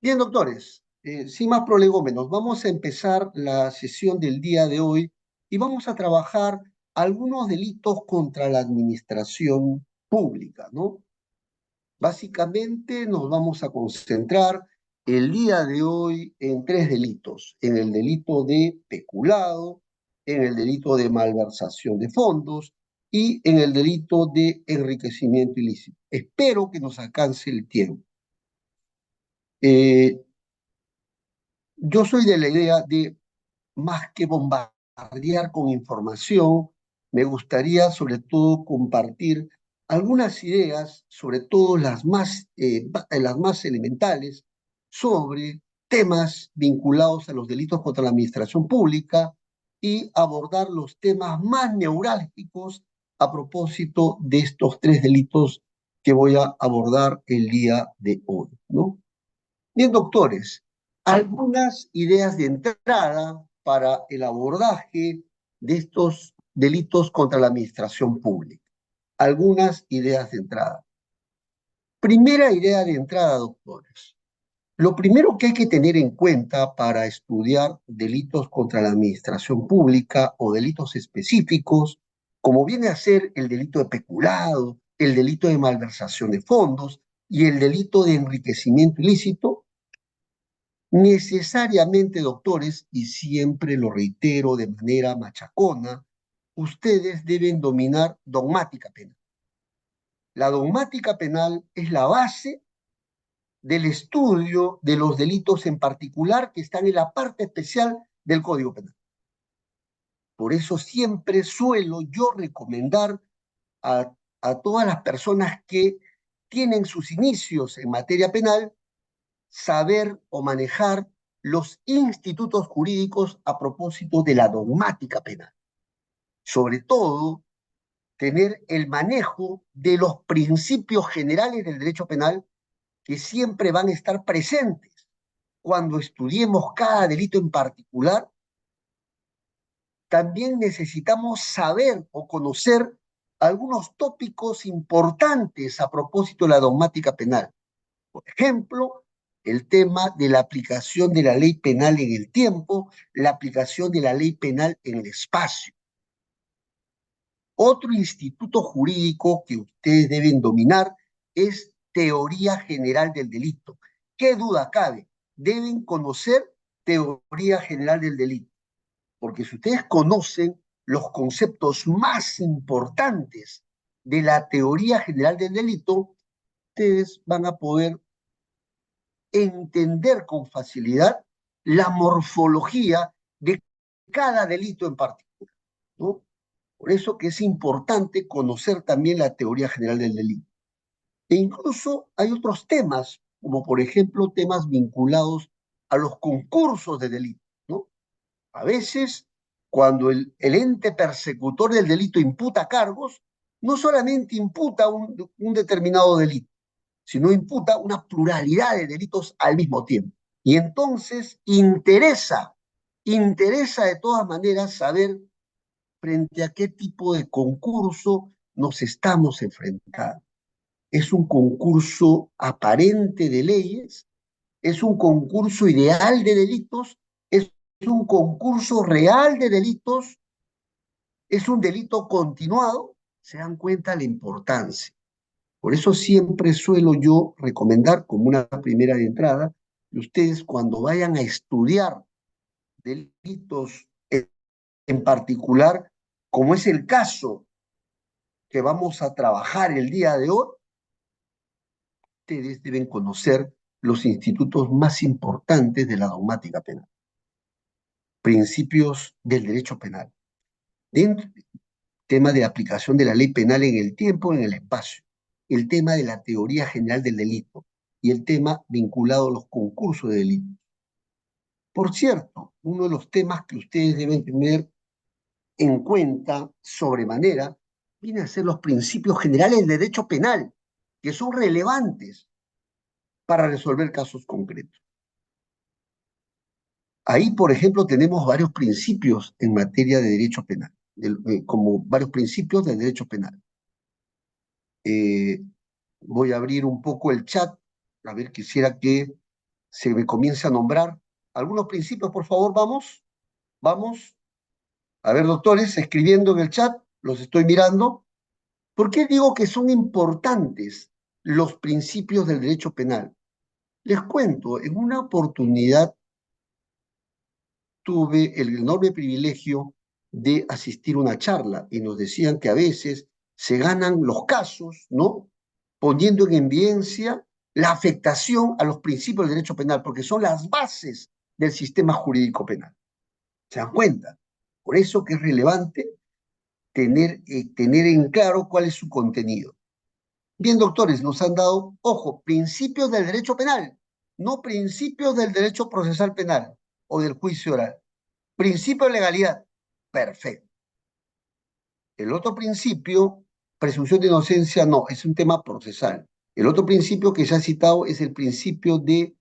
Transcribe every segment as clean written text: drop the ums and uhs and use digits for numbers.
Bien, doctores, sin más prolegómenos, vamos a empezar la sesión del día de hoy y vamos a trabajar algunos delitos contra la administración pública, ¿no? Básicamente nos vamos a concentrar el día de hoy en tres delitos: en el delito de peculado, en el delito de malversación de fondos y en el delito de enriquecimiento ilícito. Espero que nos alcance el tiempo. Eh, yo soy de la idea de, más que bombardear con información, me gustaría sobre todo compartir algunas ideas, sobre todo las más elementales, sobre temas vinculados a los delitos contra la administración pública y abordar los temas más neurálgicos a propósito de estos tres delitos que voy a abordar el día de hoy, ¿no? Bien, doctores, algunas ideas de entrada para el abordaje de estos delitos contra la administración pública. Algunas ideas de entrada. Primera idea de entrada, doctores. Lo primero que hay que tener en cuenta para estudiar delitos contra la administración pública o delitos específicos, como viene a ser el delito de peculado, el delito de malversación de fondos y el delito de enriquecimiento ilícito, necesariamente, doctores, y siempre lo reitero de manera machacona, ustedes deben dominar dogmática penal. La dogmática penal es la base del estudio de los delitos en particular que están en la parte especial del Código Penal. Por eso siempre suelo yo recomendar a, a todas las personas que tienen sus inicios en materia penal saber o manejar los institutos jurídicos a propósito de la dogmática penal. Sobre todo, tener el manejo de los principios generales del derecho penal que siempre van a estar presentes cuando estudiemos cada delito en particular. También necesitamos saber o conocer algunos tópicos importantes a propósito de la dogmática penal. Por ejemplo, el tema de la aplicación de la ley penal en el tiempo, la aplicación de la ley penal en el espacio. Otro instituto jurídico que ustedes deben dominar es teoría general del delito. ¿Qué duda cabe? Deben conocer teoría general del delito, porque si ustedes conocen los conceptos más importantes de la teoría general del delito, ustedes van a poder entender con facilidad la morfología de cada delito en particular, ¿no? Por eso que es importante conocer también la teoría general del delito. E incluso hay otros temas, como por ejemplo temas vinculados a los concursos de delito, ¿no? A veces, cuando el ente persecutor del delito imputa cargos, no solamente imputa un determinado delito, sino imputa una pluralidad de delitos al mismo tiempo. Y entonces interesa de todas maneras saber frente a qué tipo de concurso nos estamos enfrentando. ¿Es un concurso aparente de leyes? ¿Es un concurso ideal de delitos? ¿Es un concurso real de delitos? ¿Es un delito continuado? ¿Se dan cuenta la importancia? Por eso siempre suelo yo recomendar como una primera de entrada que ustedes cuando vayan a estudiar delitos en particular, como es el caso que vamos a trabajar el día de hoy, ustedes deben conocer los institutos más importantes de la dogmática penal, principios del derecho penal, dentro del tema de aplicación de la ley penal en el tiempo, en el espacio, el tema de la teoría general del delito y el tema vinculado a los concursos de delito. Por cierto, uno de los temas que ustedes deben tener en cuenta sobremanera viene a ser los principios generales del derecho penal, que son relevantes para resolver casos concretos. Ahí, por ejemplo, tenemos varios principios en materia de derecho penal, como varios principios del derecho penal. Voy a abrir un poco el chat, a ver, quisiera que se me comience a nombrar algunos principios, por favor, vamos. A ver, doctores, escribiendo en el chat, los estoy mirando. ¿Por qué digo que son importantes los principios del derecho penal? Les cuento, en una oportunidad tuve el enorme privilegio de asistir a una charla y nos decían que a veces se ganan los casos, ¿no? Poniendo en evidencia la afectación a los principios del derecho penal, porque son las bases del sistema jurídico penal. ¿Se dan cuenta? Por eso que es relevante tener en claro cuál es su contenido. Bien, doctores, nos han dado, ojo, principios del derecho penal, no principios del derecho procesal penal o del juicio oral. Principio de legalidad, perfecto. El otro principio, presunción de inocencia, no, es un tema procesal. El otro principio que se ha citado es el principio de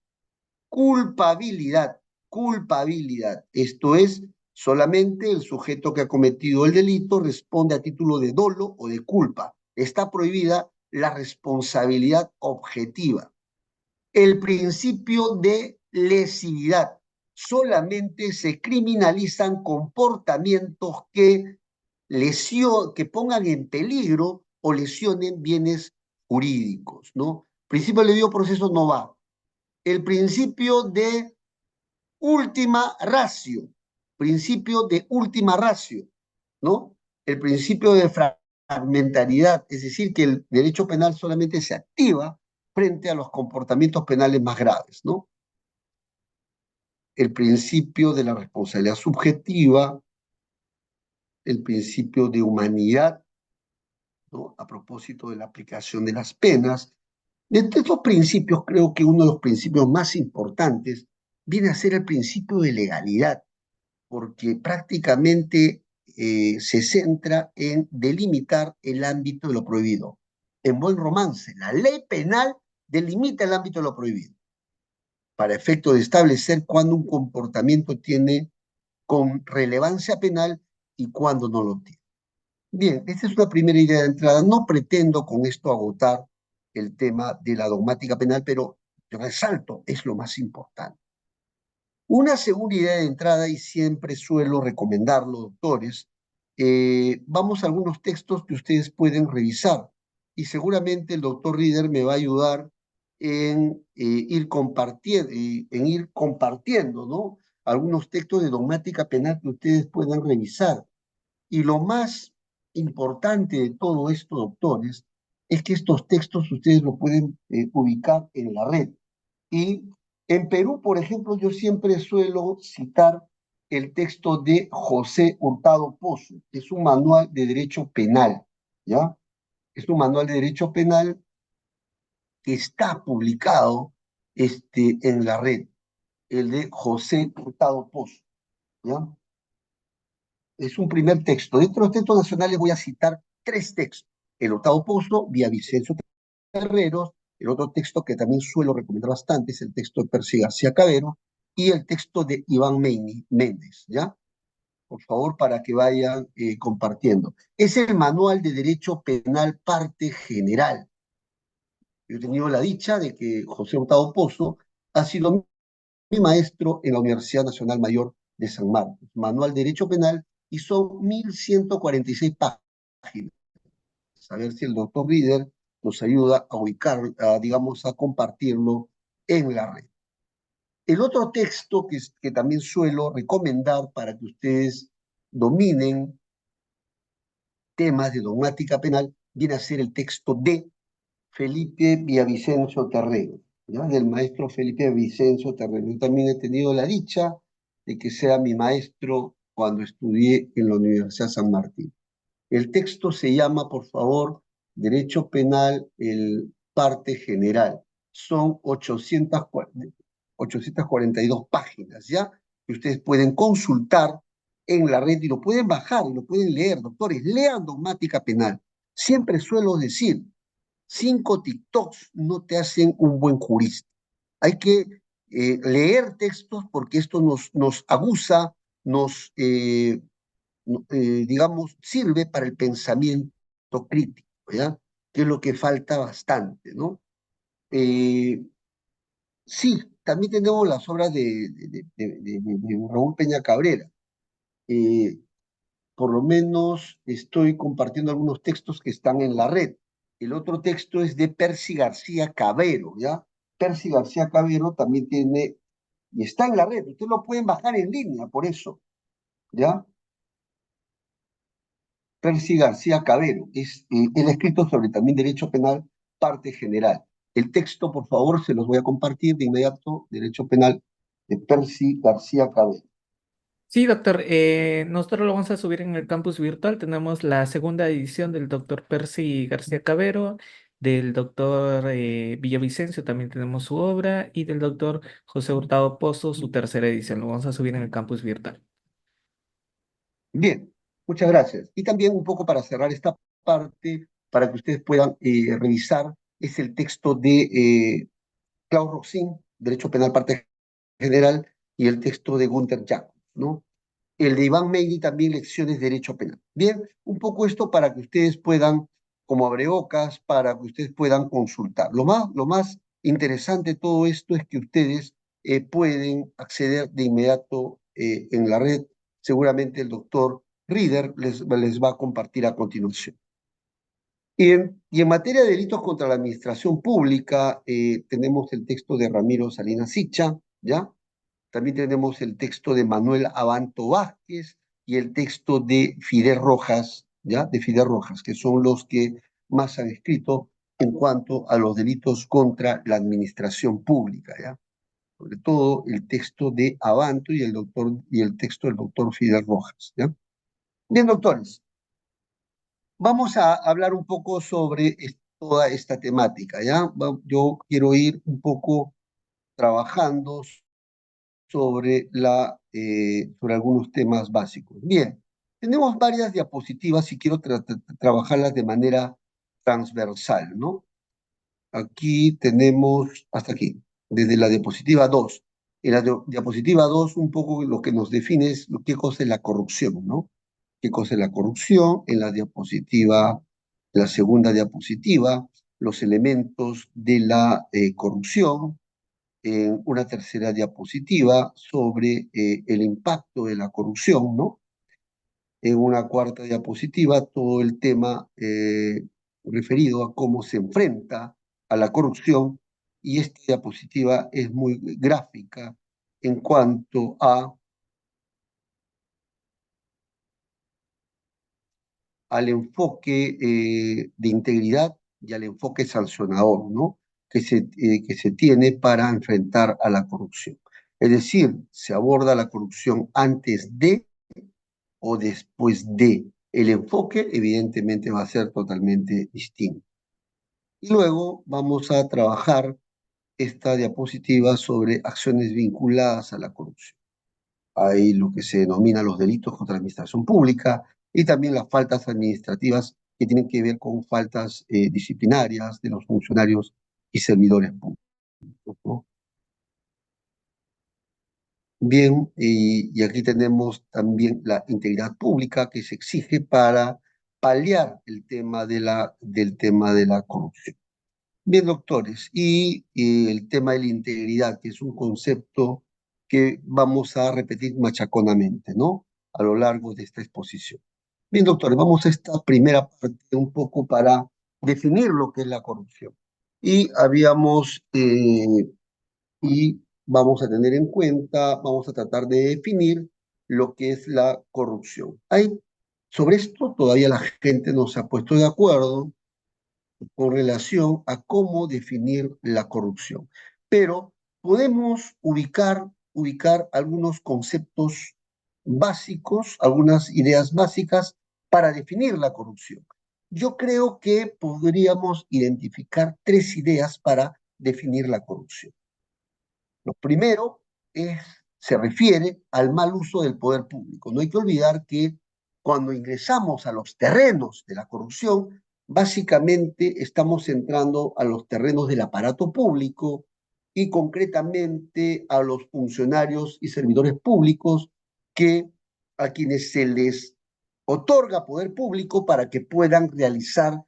culpabilidad. Culpabilidad. Esto es, solamente el sujeto que ha cometido el delito responde a título de dolo o de culpa. Está prohibida la responsabilidad objetiva. El principio de lesividad. Solamente se criminalizan comportamientos que pongan en peligro o lesionen bienes jurídicos, ¿no? Principio de debido proceso no va. El principio de última ratio, principio de última ratio, ¿no? El principio de fragmentariedad, es decir, que el derecho penal solamente se activa frente a los comportamientos penales más graves, ¿no? El principio de la responsabilidad subjetiva, el principio de humanidad, ¿no? A propósito de la aplicación de las penas. De estos principios, creo que uno de los principios más importantes viene a ser el principio de legalidad, porque prácticamente se centra en delimitar el ámbito de lo prohibido. En buen romance, la ley penal delimita el ámbito de lo prohibido, para efecto de establecer cuándo un comportamiento tiene con relevancia penal y cuándo no lo tiene. Bien, esta es una primera idea de entrada. No pretendo con esto agotar el tema de la dogmática penal, pero resalto, es lo más importante. Una segunda idea de entrada, y siempre suelo recomendarlo, doctores, vamos a algunos textos que ustedes pueden revisar y seguramente el doctor Rieder me va a ayudar en ir compartiendo, ¿no? Algunos textos de dogmática penal que ustedes puedan revisar. Y lo más importante de todo esto, doctores, es que estos textos ustedes lo pueden ubicar en la red. Y en Perú, por ejemplo, yo siempre suelo citar el texto de José Hurtado Pozo, que es un manual de derecho penal, ¿ya? Es un manual de derecho penal que está publicado en la red, el de José Hurtado Pozo, ¿ya? Es un primer texto. Dentro de los textos nacionales voy a citar tres textos. El Hurtado Pozo, vía Vicencio Terreros, el otro texto que también suelo recomendar bastante es el texto de Percy García Cabero y el texto de Iván Méndez, ¿ya? Por favor, para que vayan compartiendo. Es el Manual de Derecho Penal Parte General. Yo he tenido la dicha de que José Hurtado Pozo ha sido mi maestro en la Universidad Nacional Mayor de San Marcos. Manual de Derecho Penal y son 1146 páginas. A ver si el doctor Reader nos ayuda a ubicar, digamos, a compartirlo en la red. El otro texto que también suelo recomendar para que ustedes dominen temas de dogmática penal viene a ser el texto de Felipe Villavicencio Terrero, ¿ya? Del maestro Felipe Villavicencio Terrero. Yo también he tenido la dicha de que sea mi maestro cuando estudié en la Universidad San Martín. El texto se llama, por favor, Derecho Penal, el parte general. Son 842 páginas, ¿ya? Que ustedes pueden consultar en la red y lo pueden bajar y lo pueden leer. Doctores, lean dogmática penal. Siempre suelo decir, 5 TikToks no te hacen un buen jurista. Hay que leer textos porque esto nos aguza, digamos, sirve para el pensamiento crítico, ¿ya? Que es lo que falta bastante, ¿no? Sí, también tenemos las obras de Raúl Peña Cabrera. Eh, por lo menos estoy compartiendo algunos textos que están en la red. El otro texto es de Percy García Cabero, ¿ya? Percy García Cabero también tiene, y está en la red, ustedes lo pueden bajar en línea, por eso, ¿ya? Percy García Cabero, él ha escrito sobre también derecho penal, parte general. El texto, por favor, se los voy a compartir de inmediato, derecho penal de Percy García Cabero. Sí, doctor, nosotros lo vamos a subir en el campus virtual. Tenemos la segunda edición del doctor Percy García Cabero, del doctor Villavicencio, también tenemos su obra, y del doctor José Hurtado Pozo, su tercera edición. Lo vamos a subir en el campus virtual. Bien, muchas gracias. Y también un poco para cerrar esta parte, para que ustedes puedan revisar, es el texto de Klaus Roxin, Derecho Penal Parte General, y el texto de Gunther Jacob, ¿no? El de Iván Meini también, Lecciones de Derecho Penal. Bien, un poco esto para que ustedes puedan, como abrebocas, para que ustedes puedan consultar. Lo más interesante de todo esto es que ustedes pueden acceder de inmediato en la red. Seguramente el doctor Reader les va a compartir a continuación. Y en materia de delitos contra la administración pública, tenemos el texto de Ramiro Salinas Sicha, ¿ya? También tenemos el texto de Manuel Abanto Vázquez y el texto de Fidel Rojas, ¿ya? De Fidel Rojas, que son los que más han escrito en cuanto a los delitos contra la administración pública, ¿ya? Sobre todo el texto de Abanto y el texto del doctor Fidel Rojas, ¿ya? Bien, doctores, vamos a hablar un poco sobre toda esta temática, ¿ya? Yo quiero ir un poco trabajando sobre algunos temas básicos. Bien, tenemos varias diapositivas y quiero trabajarlas de manera transversal, ¿no? Aquí tenemos, hasta aquí, desde la diapositiva 2. En la diapositiva 2, un poco lo que nos define es qué cosa es la corrupción, ¿no? ¿Qué cosa es la corrupción? En la segunda diapositiva, los elementos de la corrupción, en una tercera diapositiva sobre el impacto de la corrupción, ¿no? En una cuarta diapositiva, todo el tema referido a cómo se enfrenta a la corrupción, y esta diapositiva es muy gráfica en cuanto al enfoque de integridad y al enfoque sancionador, ¿no? Que se tiene para enfrentar a la corrupción. Es decir, se aborda la corrupción antes de o después de. El enfoque, evidentemente, va a ser totalmente distinto. Y luego vamos a trabajar esta diapositiva sobre acciones vinculadas a la corrupción. Hay lo que se denomina los delitos contra la administración pública y también las faltas administrativas que tienen que ver con faltas disciplinarias de los funcionarios y servidores públicos, ¿no? Bien, y aquí tenemos también la integridad pública que se exige para paliar del tema de la corrupción. Bien, doctores, y el tema de la integridad, que es un concepto que vamos a repetir machaconamente, ¿no? A lo largo de esta exposición. Bien, doctores, vamos a esta primera parte un poco para definir lo que es la corrupción. Y y vamos a tener en cuenta, vamos a tratar de definir lo que es la corrupción. Sobre esto todavía la gente no se ha puesto de acuerdo con relación a cómo definir la corrupción. Pero podemos ubicar algunos conceptos básicos, algunas ideas básicas para definir la corrupción. Yo creo que podríamos identificar tres ideas para definir la corrupción. Lo primero se refiere al mal uso del poder público. No hay que olvidar que cuando ingresamos a los terrenos de la corrupción, básicamente estamos entrando a los terrenos del aparato público y concretamente a los funcionarios y servidores públicos que a quienes se les otorga poder público para que puedan realizar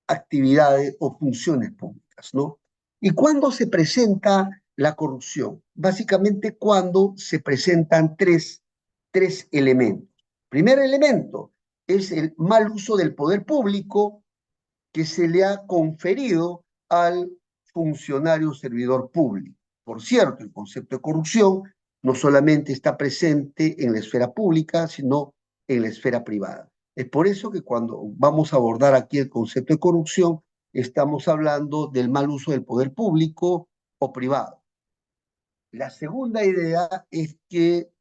actividades o funciones públicas, ¿no? ¿Y cuándo se presenta la corrupción? Básicamente cuando se presentan tres elementos. Primer elemento es el mal uso del poder público que se le ha conferido al funcionario servidor público. Por cierto, el concepto de corrupción no solamente está presente en la esfera pública, sino en la esfera privada. Es por eso que cuando vamos a abordar aquí el concepto de corrupción, estamos hablando del mal uso del poder público o privado. La segunda idea es que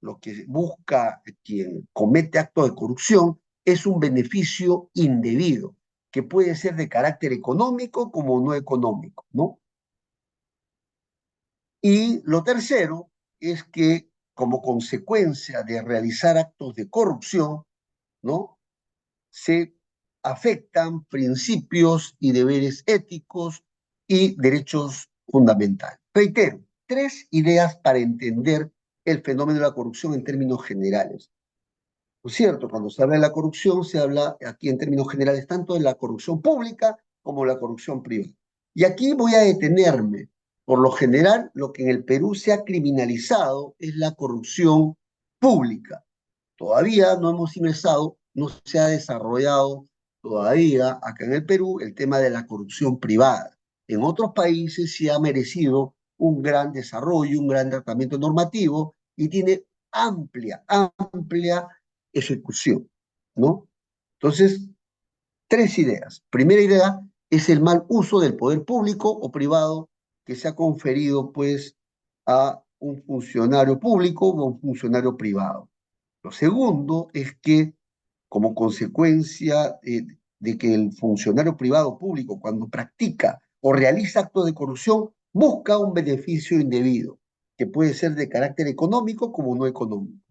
lo que busca quien comete actos de corrupción es un beneficio indebido, que puede ser de carácter económico como no económico, ¿no? Y lo tercero es que como consecuencia de realizar actos de corrupción, ¿no? Se afectan principios y deberes éticos y derechos fundamentales. Reitero, tres ideas para entender el fenómeno de la corrupción en términos generales. ¿No es cierto? Cuando se habla de la corrupción, se habla aquí en términos generales tanto de la corrupción pública como la corrupción privada. Y aquí voy a detenerme. Por lo general, lo que en el Perú se ha criminalizado es la corrupción pública. Todavía no hemos ingresado, no se ha desarrollado todavía acá en el Perú el tema de la corrupción privada. En otros países sí ha merecido un gran desarrollo, un gran tratamiento normativo y tiene amplia ejecución, ¿no? Entonces, tres ideas. Primera idea es el mal uso del poder público o privado que se ha conferido, pues, a un funcionario público o a un funcionario privado. Lo segundo es que, como consecuencia de que el funcionario privado o público, cuando practica o realiza actos de corrupción, busca un beneficio indebido, que puede ser de carácter económico como no económico.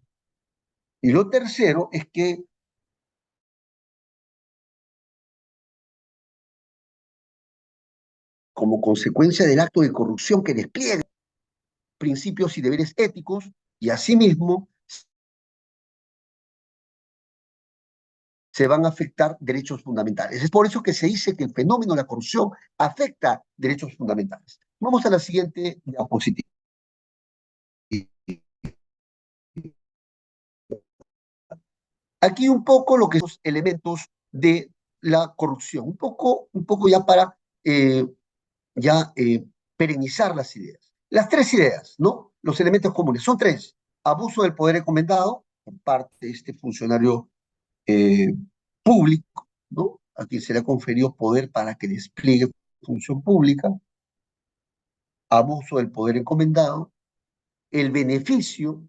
Y lo tercero es que, como consecuencia del acto de corrupción que despliega principios y deberes éticos, y asimismo se van a afectar derechos fundamentales. Es por eso que se dice que el fenómeno de la corrupción afecta derechos fundamentales. Vamos a la siguiente diapositiva. Aquí un poco lo que son los elementos de la corrupción, un poco ya para eh, ya perenizar las ideas. Las tres ideas, ¿no? Los elementos comunes son tres. Abuso del poder encomendado por parte de este funcionario eh, público, ¿no? A quien se le ha conferido poder para que despliegue función pública. Abuso del poder encomendado. El beneficio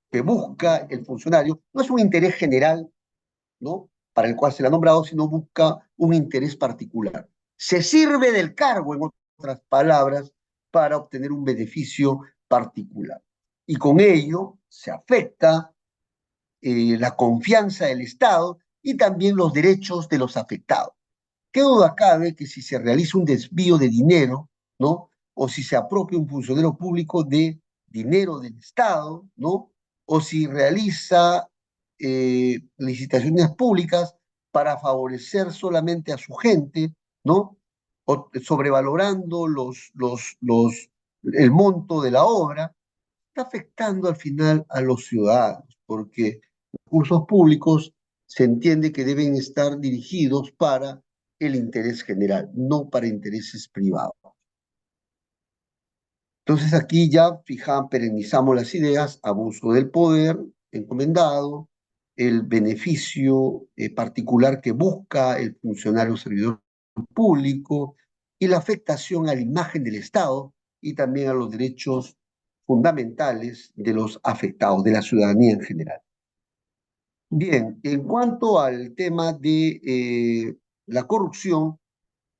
que busca el funcionario no es un interés general, ¿no? Para el cual se le ha nombrado, sino busca un interés particular. Se sirve del cargo, en otras palabras, para obtener un beneficio particular. Y con ello se afecta la confianza del Estado y también los derechos de los afectados. ¿Qué duda cabe que si se realiza un desvío de dinero, ¿no? O si se apropia un funcionario público de dinero del Estado, ¿no? O si realiza licitaciones públicas para favorecer solamente a su gente, ¿no? O sobrevalorando el monto de la obra, está afectando al final a los ciudadanos, porque los recursos públicos se entiende que deben estar dirigidos para el interés general, no para intereses privados. Entonces aquí ya perennizamos las ideas, abuso del poder encomendado, el beneficio particular que busca el funcionario servidor público y la afectación a la imagen del Estado y también a los derechos fundamentales de los afectados, de la ciudadanía en general. Bien, en cuanto al tema de la corrupción,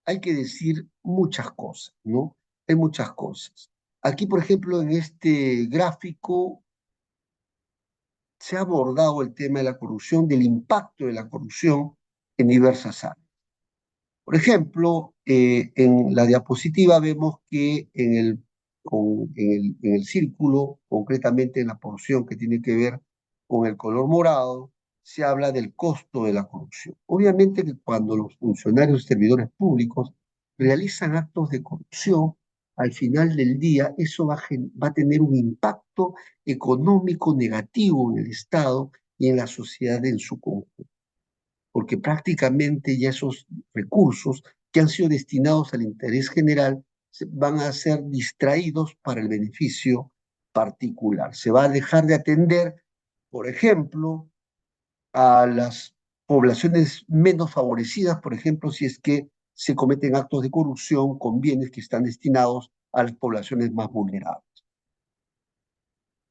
hay que decir muchas cosas, ¿no? Hay muchas cosas. Aquí, por ejemplo, en este gráfico se ha abordado el tema de la corrupción, del impacto de la corrupción en diversas áreas. Por ejemplo, en la diapositiva vemos que en el círculo, concretamente en la porción que tiene que ver con el color morado, se habla del costo de la corrupción. Obviamente que cuando los funcionarios y servidores públicos realizan actos de corrupción, al final del día eso va a tener un impacto económico negativo en el Estado y en la sociedad en su conjunto, porque prácticamente ya esos recursos que han sido destinados al interés general van a ser distraídos para el beneficio particular. Se va a dejar de atender, por ejemplo, a las poblaciones menos favorecidas, por ejemplo, si es que se cometen actos de corrupción con bienes que están destinados a las poblaciones más vulnerables.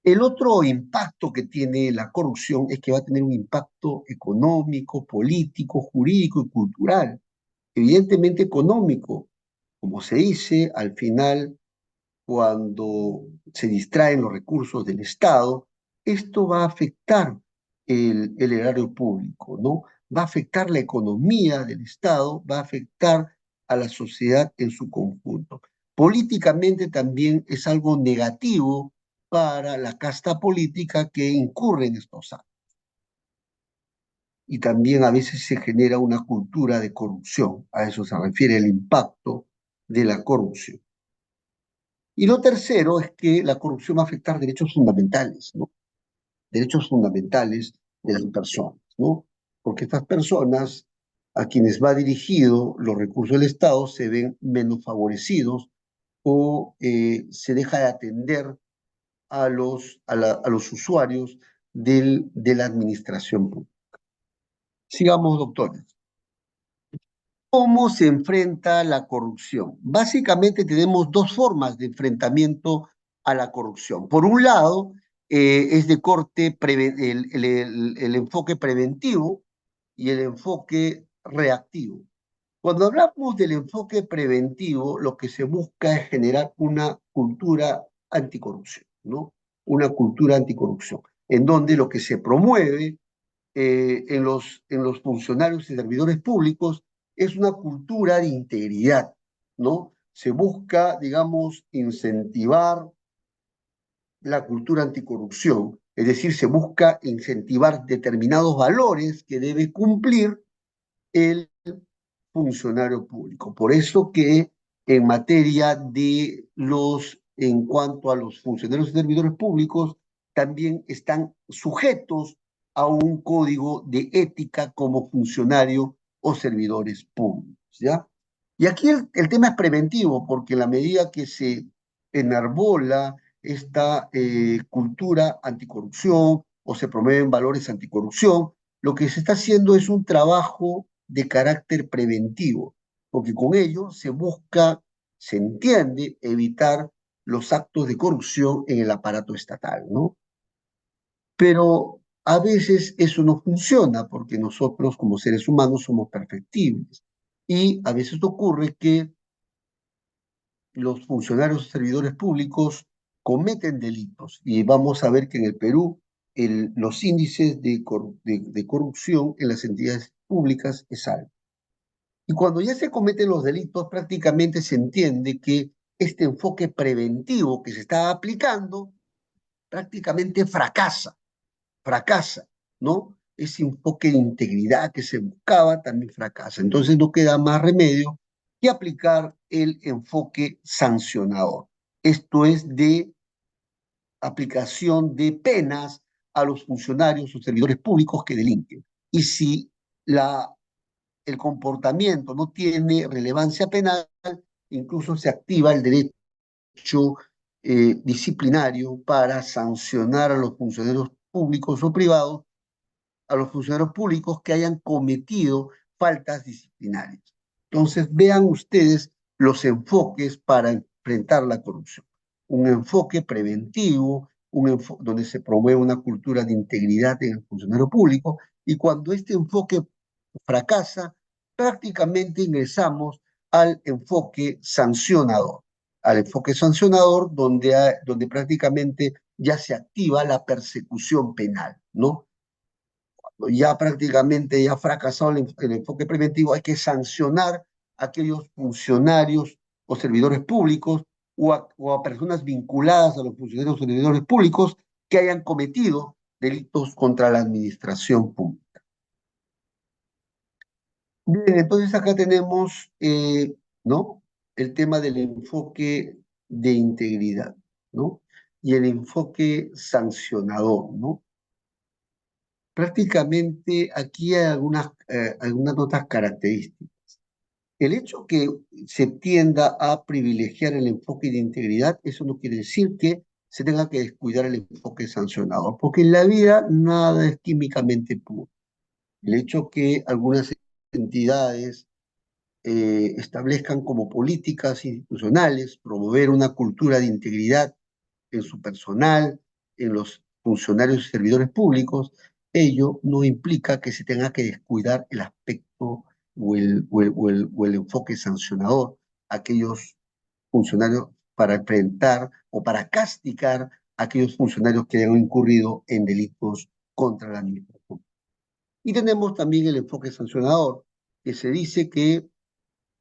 El otro impacto que tiene la corrupción es que va a tener un impacto económico, político, jurídico y cultural. Evidentemente económico, como se dice, al final, cuando se distraen los recursos del Estado, esto va a afectar el erario público, ¿no? Va a afectar la economía del Estado, va a afectar a la sociedad en su conjunto. Políticamente también es algo negativo para la casta política que incurre en estos actos. Y también a veces se genera una cultura de corrupción. A eso se refiere el impacto de la corrupción. Y lo tercero es que la corrupción va a afectar derechos fundamentales, ¿no? Derechos fundamentales de las personas, ¿no? Porque estas personas a quienes va dirigido los recursos del Estado se ven menos favorecidos o se deja de atender a los usuarios de la administración pública. Sigamos, doctores. ¿Cómo se enfrenta la corrupción? Básicamente tenemos dos formas de enfrentamiento a la corrupción. Por un lado, es de corte el enfoque preventivo y el enfoque reactivo. Cuando hablamos del enfoque preventivo, lo que se busca es generar una cultura anticorrupción, ¿no? Una cultura anticorrupción, en donde lo que se promueve en los funcionarios y servidores públicos es una cultura de integridad, ¿no? Se busca, digamos, incentivar la cultura anticorrupción, es decir, se busca incentivar determinados valores que debe cumplir el funcionario público. Por eso que en materia de en cuanto a los funcionarios y servidores públicos, también están sujetos a un código de ética como funcionario o servidores públicos, ¿ya? Y aquí el tema es preventivo, porque en la medida que se enarbola esta cultura anticorrupción o se promueven valores anticorrupción, lo que se está haciendo es un trabajo de carácter preventivo, porque con ello se busca, se entiende, evitar los actos de corrupción en el aparato estatal, ¿no? Pero a veces eso no funciona porque nosotros como seres humanos somos perfectibles y a veces ocurre que los funcionarios y servidores públicos cometen delitos y vamos a ver que en el Perú los índices de corrupción en las entidades públicas es alto. Y cuando ya se cometen los delitos, prácticamente se entiende que este enfoque preventivo que se está aplicando prácticamente fracasa, ¿no? Ese enfoque de integridad que se buscaba también fracasa. Entonces no queda más remedio que aplicar el enfoque sancionador. Esto es de aplicación de penas a los funcionarios o servidores públicos que delinquen. Y si el comportamiento no tiene relevancia penal, incluso se activa el derecho disciplinario para sancionar a los funcionarios públicos o privados, a los funcionarios públicos que hayan cometido faltas disciplinarias. Entonces, vean ustedes los enfoques para enfrentar la corrupción. Un enfoque preventivo, donde se promueve una cultura de integridad en el funcionario público, y cuando este enfoque fracasa, prácticamente ingresamos al enfoque sancionador. Al enfoque sancionador donde prácticamente ya se activa la persecución penal, ¿no? Ya prácticamente ya ha fracasado el enfoque preventivo, hay que sancionar a aquellos funcionarios o servidores públicos o a personas vinculadas a los funcionarios o servidores públicos que hayan cometido delitos contra la administración pública. Bien, entonces acá tenemos, ¿no? El tema del enfoque de integridad, ¿no? Y el enfoque sancionador, ¿no? Prácticamente aquí hay algunas notas características. El hecho que se tienda a privilegiar el enfoque de integridad, eso no quiere decir que se tenga que descuidar el enfoque sancionador, porque en la vida nada es químicamente puro. El hecho que algunas entidades establezcan como políticas institucionales promover una cultura de integridad en su personal, en los funcionarios y servidores públicos, ello no implica que se tenga que descuidar el aspecto o el enfoque sancionador a aquellos funcionarios para enfrentar o para castigar a aquellos funcionarios que hayan incurrido en delitos contra la administración. Y tenemos también el enfoque sancionador, que se dice que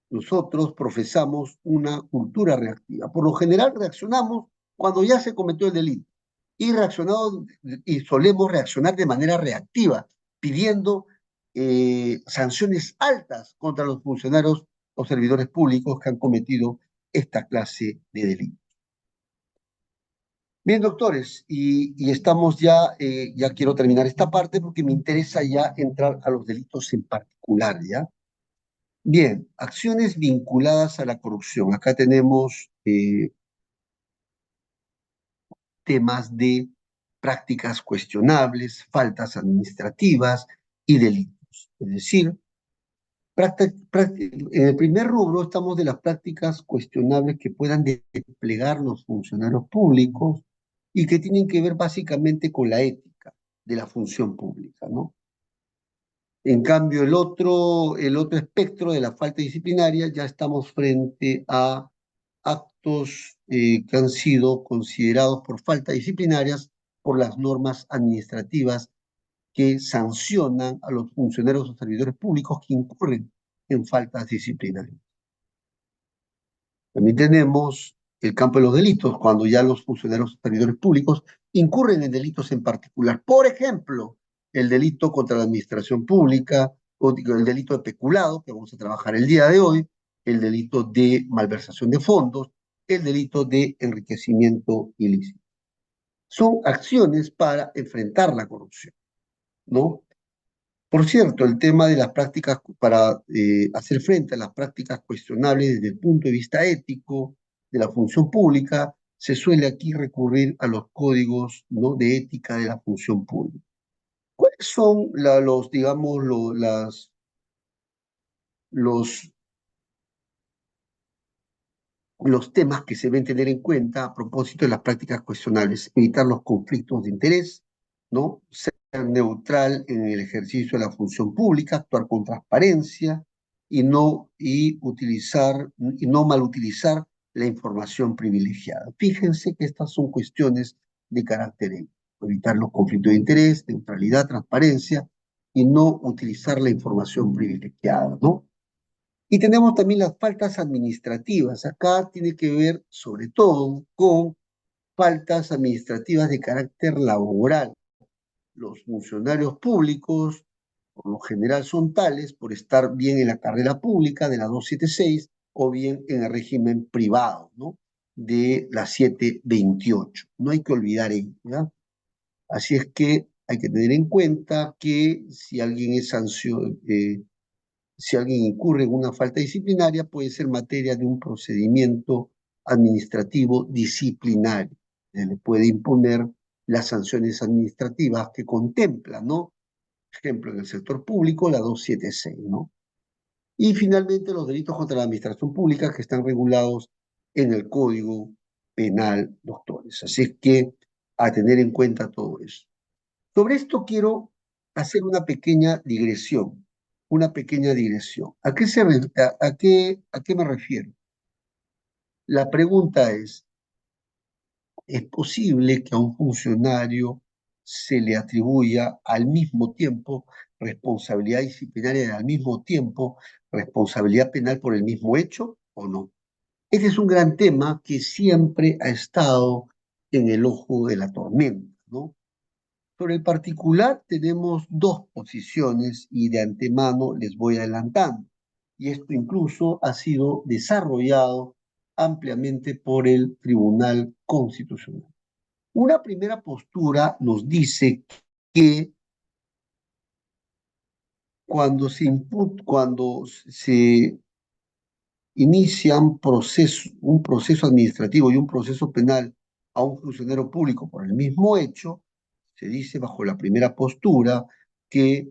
nosotros profesamos una cultura reactiva. Por lo general reaccionamos cuando ya se cometió el delito y solemos reaccionar de manera reactiva, pidiendo sanciones altas contra los funcionarios o servidores públicos que han cometido esta clase de delitos. Bien, doctores, y estamos ya quiero terminar esta parte porque me interesa ya entrar a los delitos en particular, ¿ya? Bien, acciones vinculadas a la corrupción. Acá tenemos temas de prácticas cuestionables, faltas administrativas y delitos. Es decir, en el primer rubro estamos de las prácticas cuestionables que puedan desplegar los funcionarios públicos y que tienen que ver básicamente con la ética de la función pública, ¿no? En cambio, el otro espectro de la falta disciplinaria, ya estamos frente a actos que han sido considerados por falta disciplinarias por las normas administrativas que sancionan a los funcionarios o servidores públicos que incurren en faltas disciplinarias. También tenemos el campo de los delitos, cuando ya los funcionarios o servidores públicos incurren en delitos en particular. Por ejemplo, el delito contra la administración pública, o el delito de peculado, que vamos a trabajar el día de hoy, el delito de malversación de fondos, el delito de enriquecimiento ilícito. Son acciones para enfrentar la corrupción, ¿no? Por cierto, el tema de las prácticas para hacer frente a las prácticas cuestionables desde el punto de vista ético de la función pública, se suele aquí recurrir a los códigos, ¿no?, de ética de la función pública. ¿Cuáles son digamos, los, los temas que se deben tener en cuenta a propósito de las prácticas cuestionables? Evitar los conflictos de interés, ¿no? Ser neutral en el ejercicio de la función pública, actuar con transparencia y no malutilizar la información privilegiada. Fíjense que estas son cuestiones de carácter ético. Evitar los conflictos de interés, neutralidad, transparencia y no utilizar la información privilegiada, ¿no? Y tenemos también las faltas administrativas. Acá tiene que ver sobre todo con faltas administrativas de carácter laboral. Los funcionarios públicos, por lo general, son tales por estar bien en la carrera pública de la 276 o bien en el régimen privado, ¿no?, de la 728. No hay que olvidar ello, ¿ya? Así es que hay que tener en cuenta que si alguien incurre en una falta disciplinaria, puede ser materia de un procedimiento administrativo disciplinario. Se le puede imponer las sanciones administrativas que contemplan, ¿no? Por ejemplo, en el sector público, la 276, ¿no? Y finalmente los delitos contra la administración pública que están regulados en el Código Penal, doctores. Así es que a tener en cuenta todo eso. Sobre esto quiero hacer una pequeña digresión. ¿A qué me refiero? La pregunta ¿es posible que a un funcionario se le atribuya al mismo tiempo responsabilidad disciplinaria y al mismo tiempo responsabilidad penal por el mismo hecho o no? Este es un gran tema que siempre ha estado en el ojo de la tormenta, ¿no? Sobre el particular tenemos dos posiciones y de antemano les voy adelantando. Y esto incluso ha sido desarrollado ampliamente por el Tribunal Constitucional. Una primera postura nos dice que cuando se inicia un proceso administrativo y un proceso penal a un funcionario público por el mismo hecho, se dice bajo la primera postura que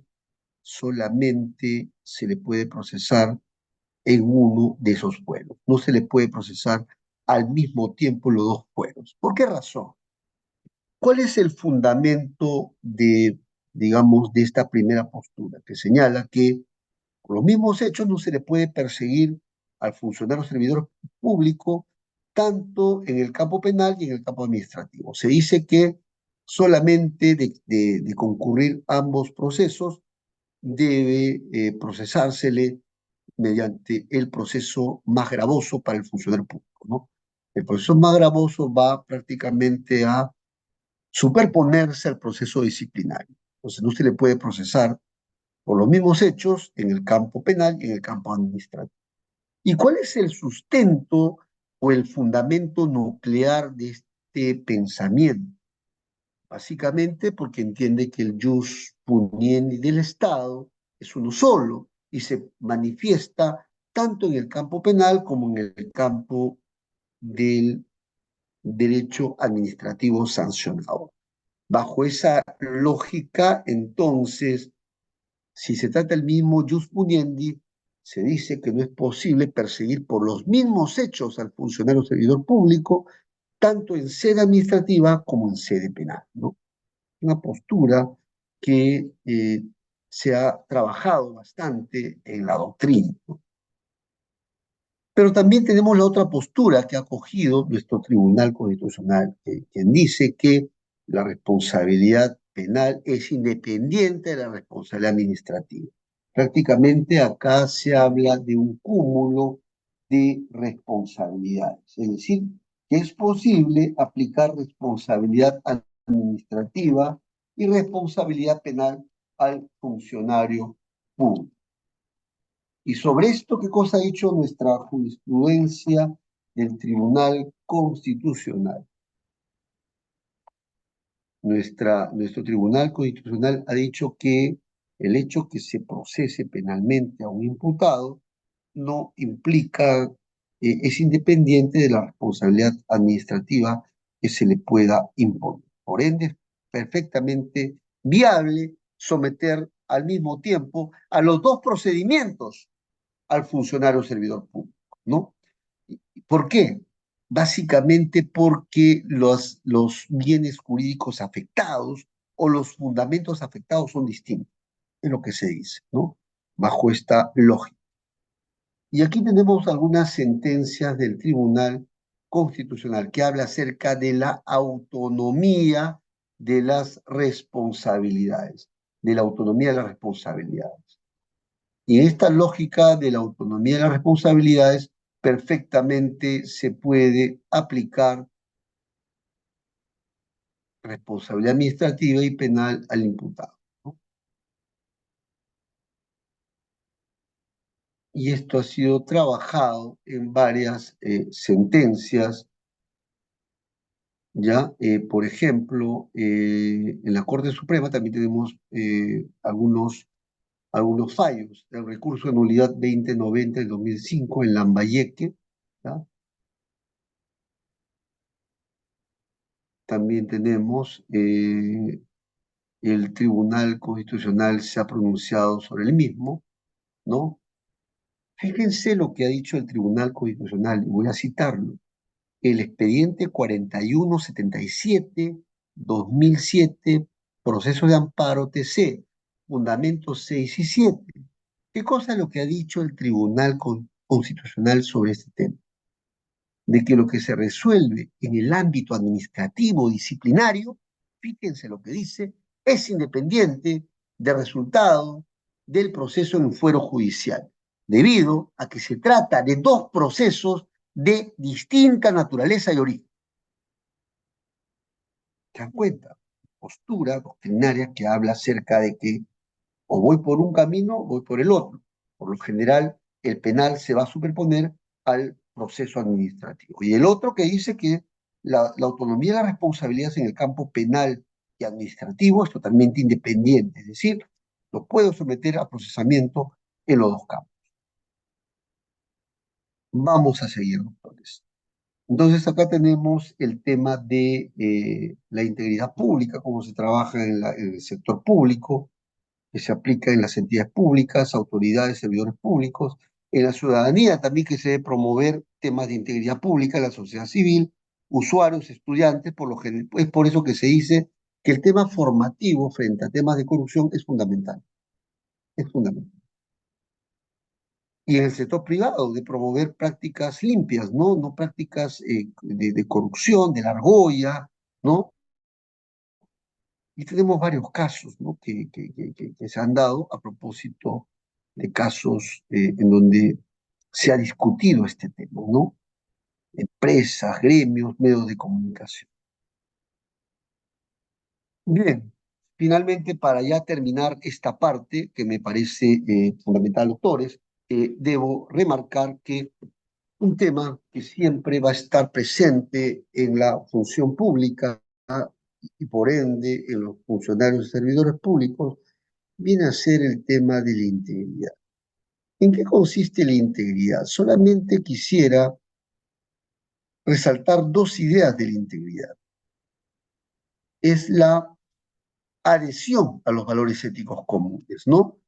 solamente se le puede procesar en uno de esos fueros. No se le puede procesar al mismo tiempo los dos fueros. ¿Por qué razón? ¿Cuál es el fundamento de, digamos, de esta primera postura que señala que por los mismos hechos no se le puede perseguir al funcionario o servidor público tanto en el campo penal y en el campo administrativo? Se dice que solamente de concurrir ambos procesos debe procesársele mediante el proceso más gravoso para el funcionario público, ¿no? El proceso más gravoso va prácticamente a superponerse al proceso disciplinario. Entonces no se le puede procesar por los mismos hechos en el campo penal y en el campo administrativo. ¿Y cuál es el sustento o el fundamento nuclear de este pensamiento? Básicamente porque entiende que el jus puniendi del Estado es uno solo y se manifiesta tanto en el campo penal como en el campo del derecho administrativo sancionado. Bajo esa lógica, entonces, si se trata del mismo jus puniendi, se dice que no es posible perseguir por los mismos hechos al funcionario o servidor público, tanto en sede administrativa como en sede penal, ¿no? Una postura que se ha trabajado bastante en la doctrina, ¿no? Pero también tenemos la otra postura que ha cogido nuestro Tribunal Constitucional, quien dice que la responsabilidad penal es independiente de la responsabilidad administrativa. Prácticamente acá se habla de un cúmulo de responsabilidades, es decir, que es posible aplicar responsabilidad administrativa y responsabilidad penal al funcionario público. Y sobre esto, ¿qué cosa ha dicho nuestra jurisprudencia del Tribunal Constitucional? Nuestro Tribunal Constitucional ha dicho que el hecho que se procese penalmente a un imputado no implica, es independiente de la responsabilidad administrativa que se le pueda imponer. Por ende, es perfectamente viable someter al mismo tiempo a los dos procedimientos al funcionario servidor público, ¿no? ¿Por qué? Básicamente porque los bienes jurídicos afectados o los fundamentos afectados son distintos, es lo que se dice, ¿no? Bajo esta lógica. Y aquí tenemos algunas sentencias del Tribunal Constitucional que habla acerca de la autonomía de las responsabilidades, de la autonomía de las responsabilidades. Y esta lógica de la autonomía de las responsabilidades perfectamente se puede aplicar responsabilidad administrativa y penal al imputado, ¿no? Y esto ha sido trabajado en varias sentencias, ¿ya? Por ejemplo, en la Corte Suprema también tenemos algunos fallos. El recurso de nulidad 2090 del 2005 en Lambayeque, ¿ya? También tenemos el Tribunal Constitucional se ha pronunciado sobre el mismo, ¿no? Fíjense lo que ha dicho el Tribunal Constitucional, y voy a citarlo. El expediente 4177-2007, proceso de amparo TC, fundamentos 6 y 7. ¿Qué cosa es lo que ha dicho el Tribunal Constitucional sobre este tema? De que lo que se resuelve en el ámbito administrativo disciplinario, fíjense lo que dice, es independiente del resultado del proceso en fuero judicial, debido a que se trata de dos procesos de distinta naturaleza y origen. ¿Se dan cuenta? Postura doctrinaria que habla acerca de que o voy por un camino o voy por el otro. Por lo general, el penal se va a superponer al proceso administrativo. Y el otro que dice que la autonomía y las responsabilidades en el campo penal y administrativo es totalmente independiente, es decir, lo puedo someter a procesamiento en los dos campos. Vamos a seguir, doctores. Entonces acá tenemos el tema de la integridad pública, cómo se trabaja en el sector público, que se aplica en las entidades públicas, autoridades, servidores públicos, en la ciudadanía también que se debe promover temas de integridad pública, en la sociedad civil, usuarios, estudiantes, por lo general, es por eso que se dice que el tema formativo frente a temas de corrupción es fundamental, es fundamental. Y en el sector privado, de promover prácticas limpias, ¿no? No prácticas de corrupción, de la argolla, ¿no? Y tenemos varios casos, ¿no? Que se han dado a propósito de casos en donde se ha discutido este tema, ¿no? Empresas, gremios, medios de comunicación. Bien, finalmente, para ya terminar esta parte, que me parece fundamental, doctores, debo remarcar que un tema que siempre va a estar presente en la función pública y por ende en los funcionarios y servidores públicos viene a ser el tema de la integridad. ¿En qué consiste la integridad? Solamente quisiera resaltar dos ideas de la integridad. Es la adhesión a los valores éticos comunes, ¿no?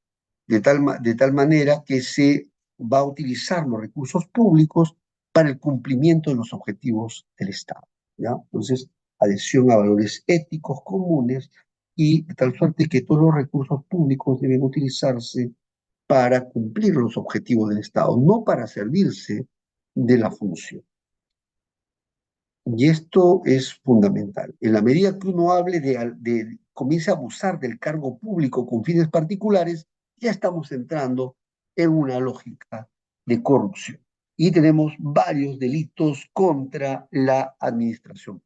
De tal manera que se va a utilizar los recursos públicos para el cumplimiento de los objetivos del Estado, ¿ya? Entonces, adhesión a valores éticos comunes y de tal suerte que todos los recursos públicos deben utilizarse para cumplir los objetivos del Estado, no para servirse de la función. Y esto es fundamental. En la medida que uno hable comience a abusar del cargo público con fines particulares, ya estamos entrando en una lógica de corrupción. Y tenemos varios delitos contra la administración.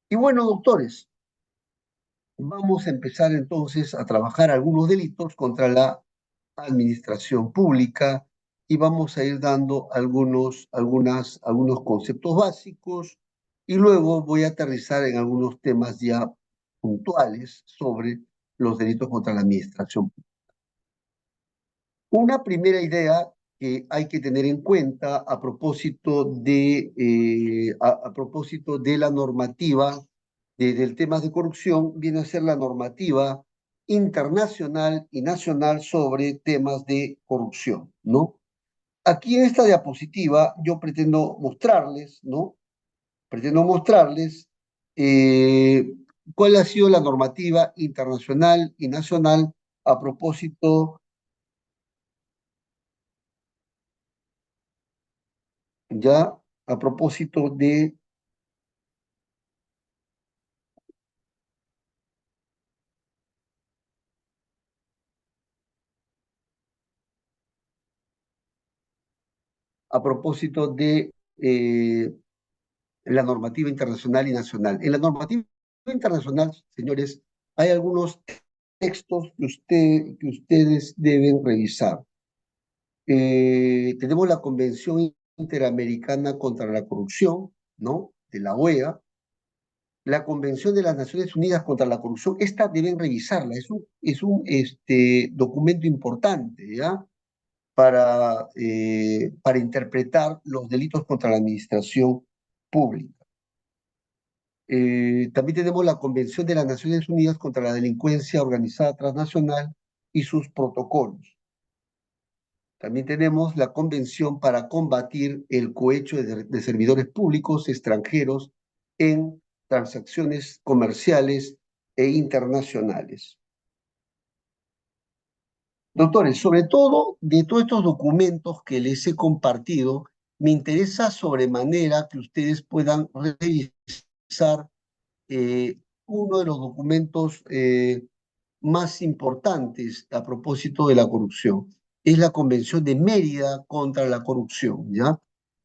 Y bueno, doctores, vamos a empezar entonces a trabajar algunos delitos contra la administración pública y vamos a ir dando algunos conceptos básicos y luego voy a aterrizar en algunos temas ya puntuales sobre los delitos contra la administración pública. Una primera idea que hay que tener en cuenta a propósito de la normativa del tema de corrupción viene a ser la normativa internacional y nacional sobre temas de corrupción, ¿no? Aquí en esta diapositiva yo pretendo mostrarles, ¿no? Pretendo mostrarles eh, cuál ha sido la normativa internacional y nacional a propósito, ya, a propósito de, a propósito de la normativa internacional y nacional. En la normativa internacional, señores, hay algunos textos que ustedes deben revisar. Tenemos la Convención Interamericana contra la Corrupción, ¿no? De la OEA, la Convención de las Naciones Unidas contra la Corrupción. Esta deben revisarla, es un documento importante, ¿ya? Para interpretar los delitos contra la administración pública. También tenemos la Convención de las Naciones Unidas contra la Delincuencia Organizada Transnacional y sus protocolos. También tenemos la Convención para combatir el cohecho de servidores públicos extranjeros en transacciones comerciales e internacionales. Doctores, sobre todo de todos estos documentos que les he compartido, me interesa sobremanera que ustedes puedan revisar uno de los documentos más importantes a propósito de la corrupción. Es la Convención de Mérida contra la corrupción, ¿ya?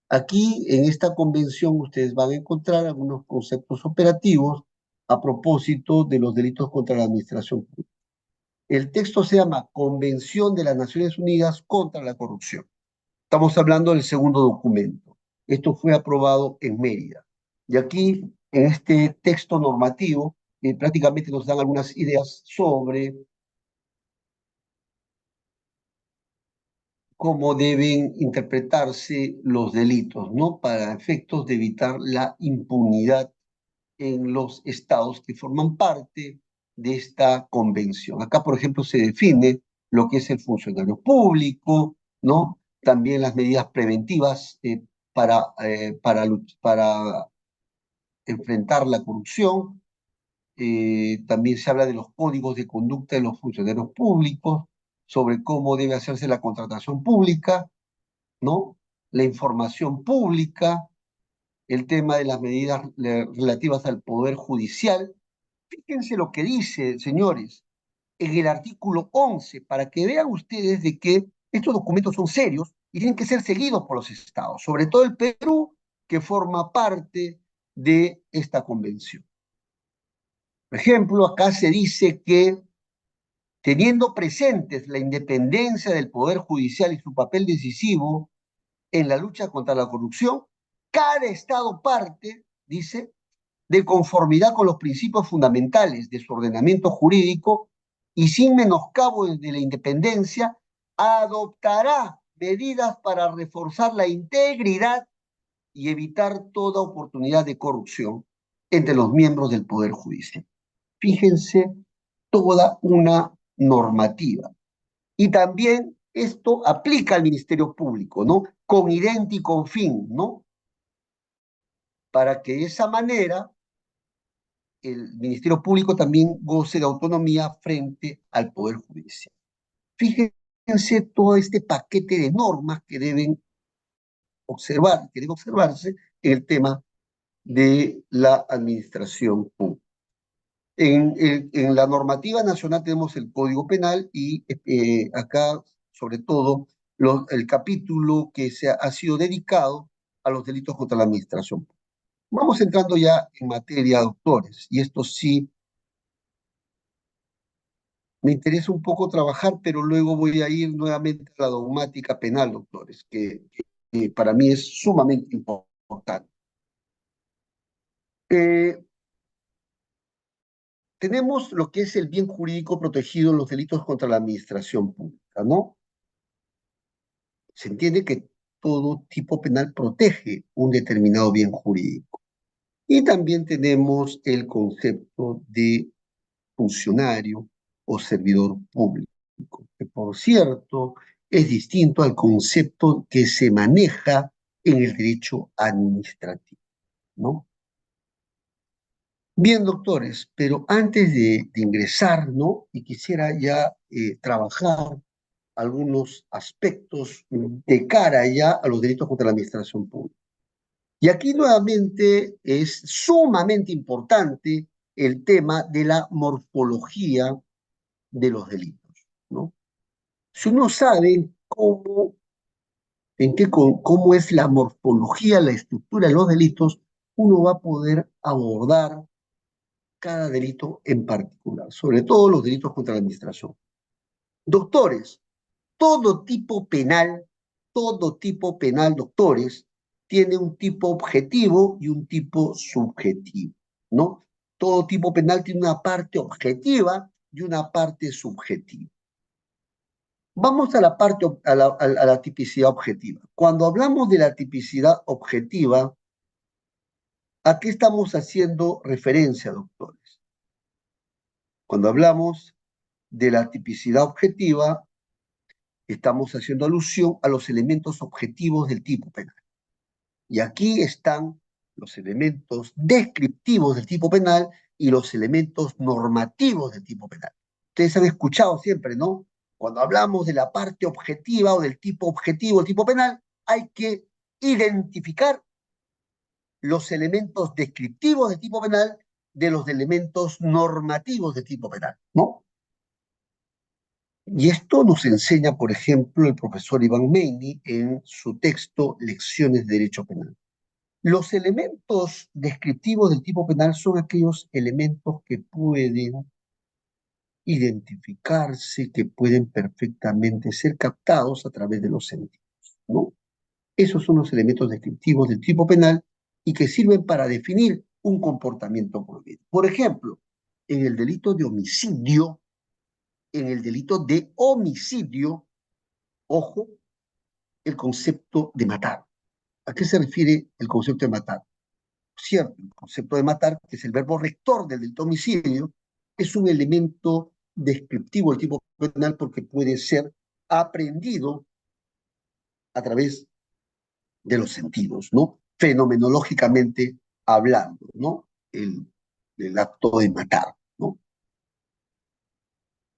Aquí, en esta convención, ustedes van a encontrar algunos conceptos operativos a propósito de los delitos contra la administración pública. El texto se llama Convención de las Naciones Unidas contra la Corrupción. Estamos hablando del segundo documento. Esto fue aprobado en Mérida. Y aquí, en este texto normativo, prácticamente nos dan algunas ideas sobre cómo deben interpretarse los delitos, ¿no? Para efectos de evitar la impunidad en los estados que forman parte de esta convención. Acá, por ejemplo, se define lo que es el funcionario público, ¿no? También las medidas preventivas para enfrentar la corrupción. También se habla de los códigos de conducta de los funcionarios públicos, sobre cómo debe hacerse la contratación pública, ¿no? La información pública, el tema de las medidas relativas al poder judicial. Fíjense lo que dice, señores, en el artículo 11, para que vean ustedes de que estos documentos son serios y tienen que ser seguidos por los estados, sobre todo el Perú, que forma parte de esta convención. Por ejemplo, acá se dice que teniendo presentes la independencia del Poder Judicial y su papel decisivo en la lucha contra la corrupción, cada estado parte, dice, de conformidad con los principios fundamentales de su ordenamiento jurídico y sin menoscabo de la independencia, adoptará medidas para reforzar la integridad y evitar toda oportunidad de corrupción entre los miembros del Poder Judicial. Fíjense, toda una normativa. Y también esto aplica al Ministerio Público, ¿no? Con idéntico fin, ¿no? Para que de esa manera el Ministerio Público también goce de autonomía frente al Poder Judicial. Fíjense todo este paquete de normas que deben que debe observarse en el tema de la administración pública. En la normativa nacional tenemos el Código Penal y acá, sobre todo, el capítulo que ha sido dedicado a los delitos contra la administración. Vamos entrando ya en materia, doctores, y esto sí me interesa un poco trabajar, pero luego voy a ir nuevamente a la dogmática penal, doctores, que para mí es sumamente importante. Eh, Tenemos lo que es el bien jurídico protegido en los delitos contra la administración pública, ¿no? Se entiende que todo tipo penal protege un determinado bien jurídico. Y también tenemos el concepto de funcionario o servidor público, que por cierto es distinto al concepto que se maneja en el derecho administrativo, ¿no? Bien, doctores, pero antes de ingresar, ¿no? Y quisiera ya trabajar algunos aspectos de cara ya a los delitos contra la administración pública. Y aquí nuevamente es sumamente importante el tema de la morfología de los delitos, ¿no? Si uno sabe cómo es la morfología, la estructura de los delitos, uno va a poder abordar cada delito en particular, sobre todo los delitos contra la administración. Doctores, todo tipo penal, todo tipo penal, doctores, tiene un tipo objetivo y un tipo subjetivo, ¿no? Todo tipo penal tiene una parte objetiva y una parte subjetiva. Vamos a la parte, a la tipicidad objetiva. Cuando hablamos de la tipicidad objetiva, ¿a qué estamos haciendo referencia, doctores? Cuando hablamos de la tipicidad objetiva, estamos haciendo alusión a los elementos objetivos del tipo penal. Y aquí están los elementos descriptivos del tipo penal y los elementos normativos del tipo penal. Ustedes han escuchado siempre, ¿no? Cuando hablamos de la parte objetiva o del tipo objetivo del tipo penal, hay que identificar los elementos descriptivos del tipo penal de los elementos normativos del tipo penal, ¿no? Y esto nos enseña, por ejemplo, el profesor Iván Meini en su texto Lecciones de Derecho Penal. Los elementos descriptivos del tipo penal son aquellos elementos que pueden identificarse, que pueden perfectamente ser captados a través de los sentidos, ¿no? Esos son los elementos descriptivos del tipo penal y que sirven para definir un comportamiento prohibido. Por ejemplo, en el delito de homicidio, ojo, el concepto de matar. ¿A qué se refiere el concepto de matar? Cierto, el concepto de matar, que es el verbo rector del delito de homicidio, es un elemento descriptivo del tipo penal porque puede ser aprendido a través de los sentidos, ¿no? Fenomenológicamente hablando, ¿no? El acto de matar, ¿no?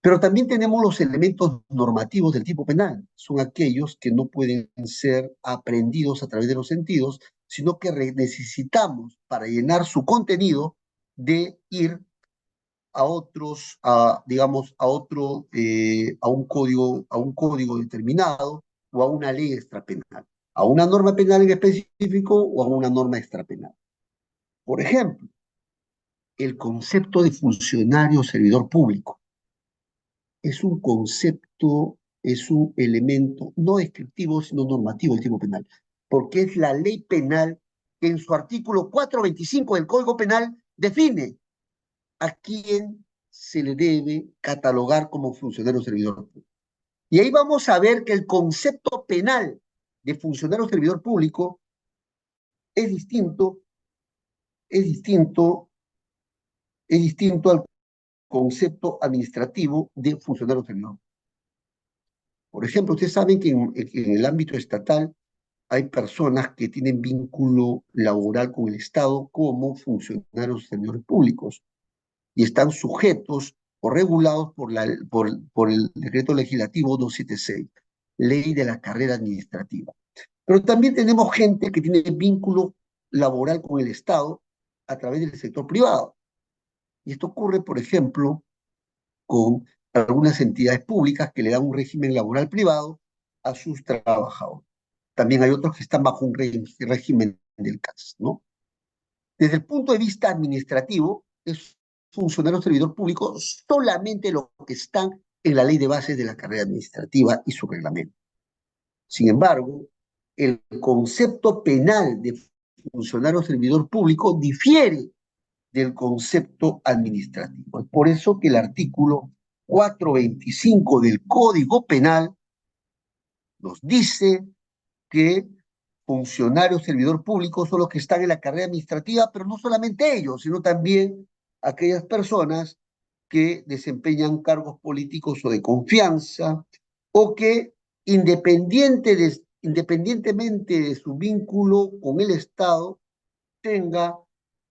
Pero también tenemos los elementos normativos del tipo penal. Son aquellos que no pueden ser aprendidos a través de los sentidos, sino que necesitamos, para llenar su contenido, de ir a otros, digamos, a un código determinado o a una ley extrapenal, a una norma penal en específico o a una norma extrapenal. Por ejemplo, el concepto de funcionario o servidor público es un concepto, es un elemento no descriptivo, sino normativo del tipo penal, porque es la ley penal que en su artículo 425 del Código Penal define a quién se le debe catalogar como funcionario o servidor público. Y ahí vamos a ver que el concepto penal de funcionario o servidor público es distinto, es distinto, es distinto al concepto administrativo de funcionario o servidor. Por ejemplo, ustedes saben que en el ámbito estatal hay personas que tienen vínculo laboral con el Estado como funcionarios o servidores públicos y están sujetos o regulados por el decreto legislativo 276, ley de la carrera administrativa. Pero también tenemos gente que tiene vínculo laboral con el Estado a través del sector privado. Y esto ocurre, por ejemplo, con algunas entidades públicas que le dan un régimen laboral privado a sus trabajadores. También hay otros que están bajo un régimen del CAS, ¿no? Desde el punto de vista administrativo, es funcionario o servidor público solamente los que están en la ley de bases de la carrera administrativa y su reglamento. Sin embargo, el concepto penal de funcionario o servidor público difiere del concepto administrativo. Es por eso que el artículo 425 del Código Penal nos dice que funcionario, servidor público son los que están en la carrera administrativa, pero no solamente ellos, sino también aquellas personas que desempeñan cargos políticos o de confianza, o que independientemente de su vínculo con el Estado, tenga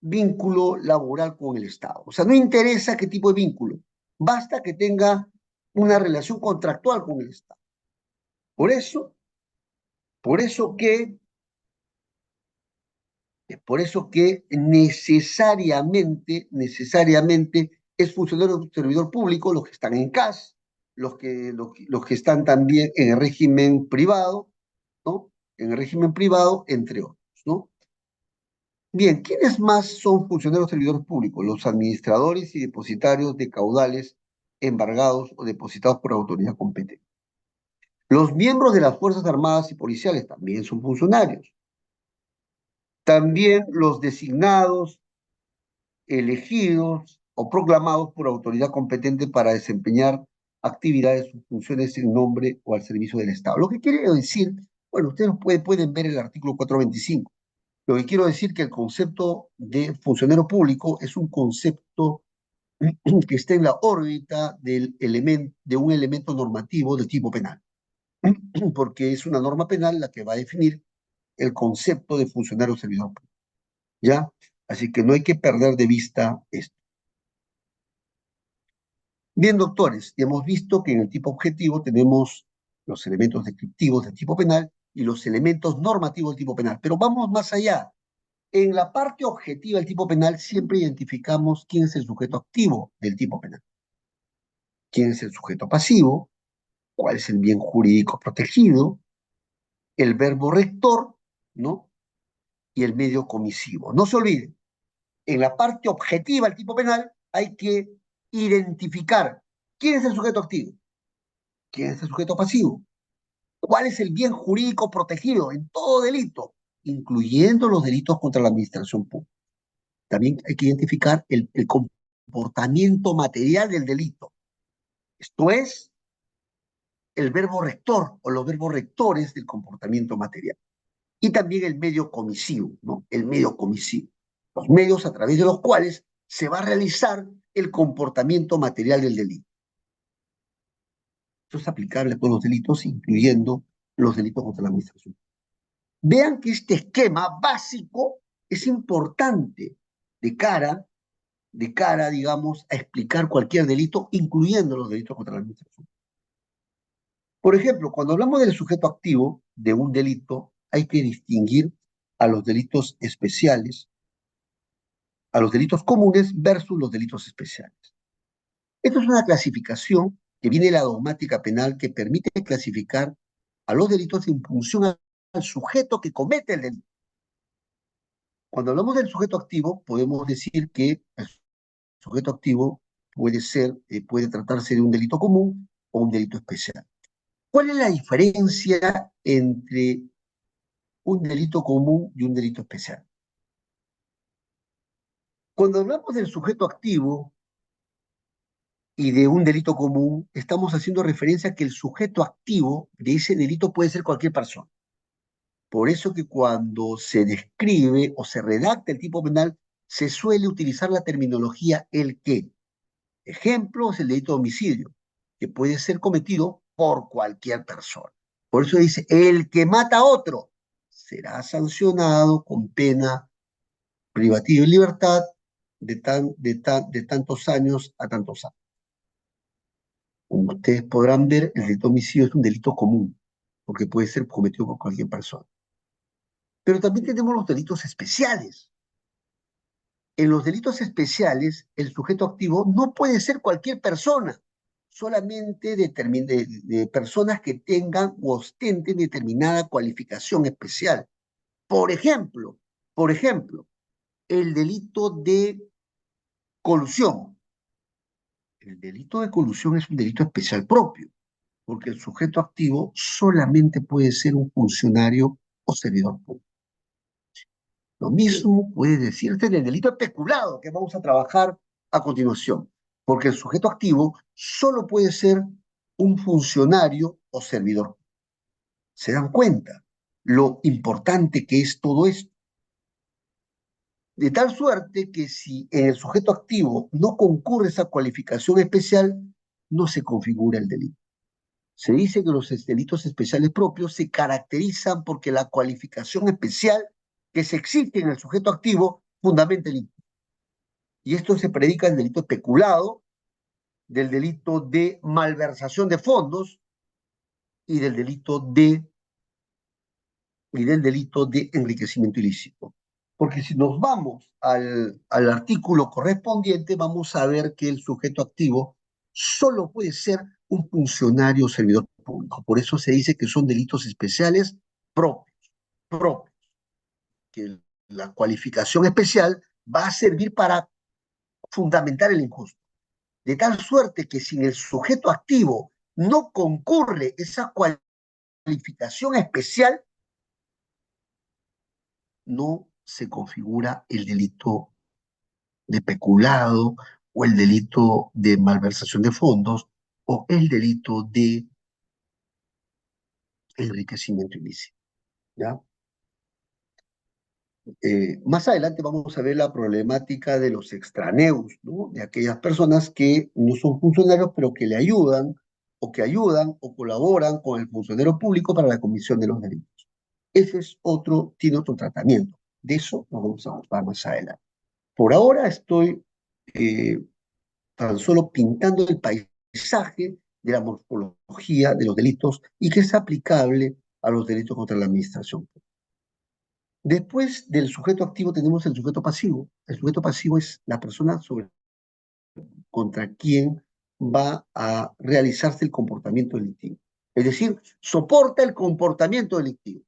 vínculo laboral con el Estado. O sea, no interesa qué tipo de vínculo, basta que tenga una relación contractual con el Estado. Por eso, por eso que por eso que necesariamente es funcionario o servidor público los que están en CAS, los que están también en el régimen privado, ¿no? En el régimen privado, entre otros, ¿no? Bien, ¿quiénes más son funcionarios o servidores públicos? Los administradores y depositarios de caudales embargados o depositados por autoridad competente. Los miembros de las Fuerzas Armadas y Policiales también son funcionarios. También los designados, elegidos o proclamados por autoridad competente para desempeñar actividades o funciones en nombre o al servicio del Estado. Lo que quiere decir, bueno, ustedes pueden ver el artículo 425. Lo que quiero decir que el concepto de funcionario público es un concepto que está en la órbita de un elemento normativo de tipo penal, porque es una norma penal la que va a definir el concepto de funcionario servidor público, ¿ya? Así que no hay que perder de vista esto. Bien, doctores, ya hemos visto que en el tipo objetivo tenemos los elementos descriptivos del tipo penal y los elementos normativos del tipo penal, pero vamos más allá. En la parte objetiva del tipo penal siempre identificamos quién es el sujeto activo del tipo penal, quién es el sujeto pasivo, cuál es el bien jurídico protegido, el verbo rector, ¿no? Y el medio comisivo. No se olviden, en la parte objetiva del tipo penal hay que identificar quién es el sujeto activo, quién es el sujeto pasivo, ¿Cuál es el bien jurídico protegido en todo delito, incluyendo los delitos contra la administración pública? También hay que identificar el comportamiento material del delito. Esto es el verbo rector o los verbos rectores del comportamiento material. Y también el medio comisivo, ¿no? El medio comisivo. Los medios a través de los cuales se va a realizar el comportamiento material del delito. Esto es aplicable a todos los delitos, incluyendo los delitos contra la administración. Vean que este esquema básico es importante de cara, digamos, a explicar cualquier delito, incluyendo los delitos contra la administración. Por ejemplo, cuando hablamos del sujeto activo de un delito, hay que distinguir a los delitos especiales, a los delitos comunes versus los delitos especiales. Esto es una clasificación que viene de la dogmática penal que permite clasificar a los delitos en función al sujeto que comete el delito. Cuando hablamos del sujeto activo, podemos decir que el sujeto activo puede tratarse de un delito común o un delito especial. ¿Cuál es la diferencia entre un delito común y un delito especial? Cuando hablamos del sujeto activo y de un delito común, estamos haciendo referencia a que el sujeto activo de ese delito puede ser cualquier persona. Por eso que cuando se describe o se redacta el tipo penal, se suele utilizar la terminología el que. Ejemplo es el delito de homicidio, que puede ser cometido por cualquier persona. Por eso dice, el que mata a otro será sancionado con pena privativa de libertad de tantos años a tantos años. Como ustedes podrán ver, el delito de homicidio es un delito común, porque puede ser cometido por cualquier persona. Pero también tenemos los delitos especiales. En los delitos especiales, el sujeto activo no puede ser cualquier persona, solamente de personas que tengan o ostenten determinada cualificación especial. Por ejemplo, por ejemplo, el delito de colusión. El delito de colusión es un delito especial propio, porque el sujeto activo solamente puede ser un funcionario o servidor público. Lo mismo puede decirse del delito de peculado que vamos a trabajar a continuación, porque el sujeto activo solo puede ser un funcionario o servidor. ¿Se dan cuenta lo importante que es todo esto? De tal suerte que si en el sujeto activo no concurre esa cualificación especial, no se configura el delito. Se dice que los delitos especiales propios se caracterizan porque la cualificación especial que se exige en el sujeto activo fundamenta el delito. Y esto se predica en el delito especulado, del delito de malversación de fondos y del delito de enriquecimiento ilícito. Porque si nos vamos al artículo correspondiente, vamos a ver que el sujeto activo solo puede ser un funcionario o servidor público. Por eso se dice que son delitos especiales propios, propios, que la cualificación especial va a servir para fundamentar el injusto. De tal suerte que si en el sujeto activo no concurre esa cualificación especial, no se configura el delito de peculado o el delito de malversación de fondos o el delito de enriquecimiento ilícito. ¿Ya? Más adelante vamos a ver la problemática de los extraneus, ¿no? De aquellas personas que no son funcionarios, pero que le ayudan o colaboran con el funcionario público para la comisión de los delitos. Ese es tiene otro tratamiento. De eso nos vamos a ocupar más adelante. Por ahora estoy eh, tan solo pintando el paisaje de la morfología de los delitos y que es aplicable a los delitos contra la administración. Después del sujeto activo tenemos el sujeto pasivo. El sujeto pasivo es la persona contra quien va a realizarse el comportamiento delictivo. Es decir, soporta el comportamiento delictivo.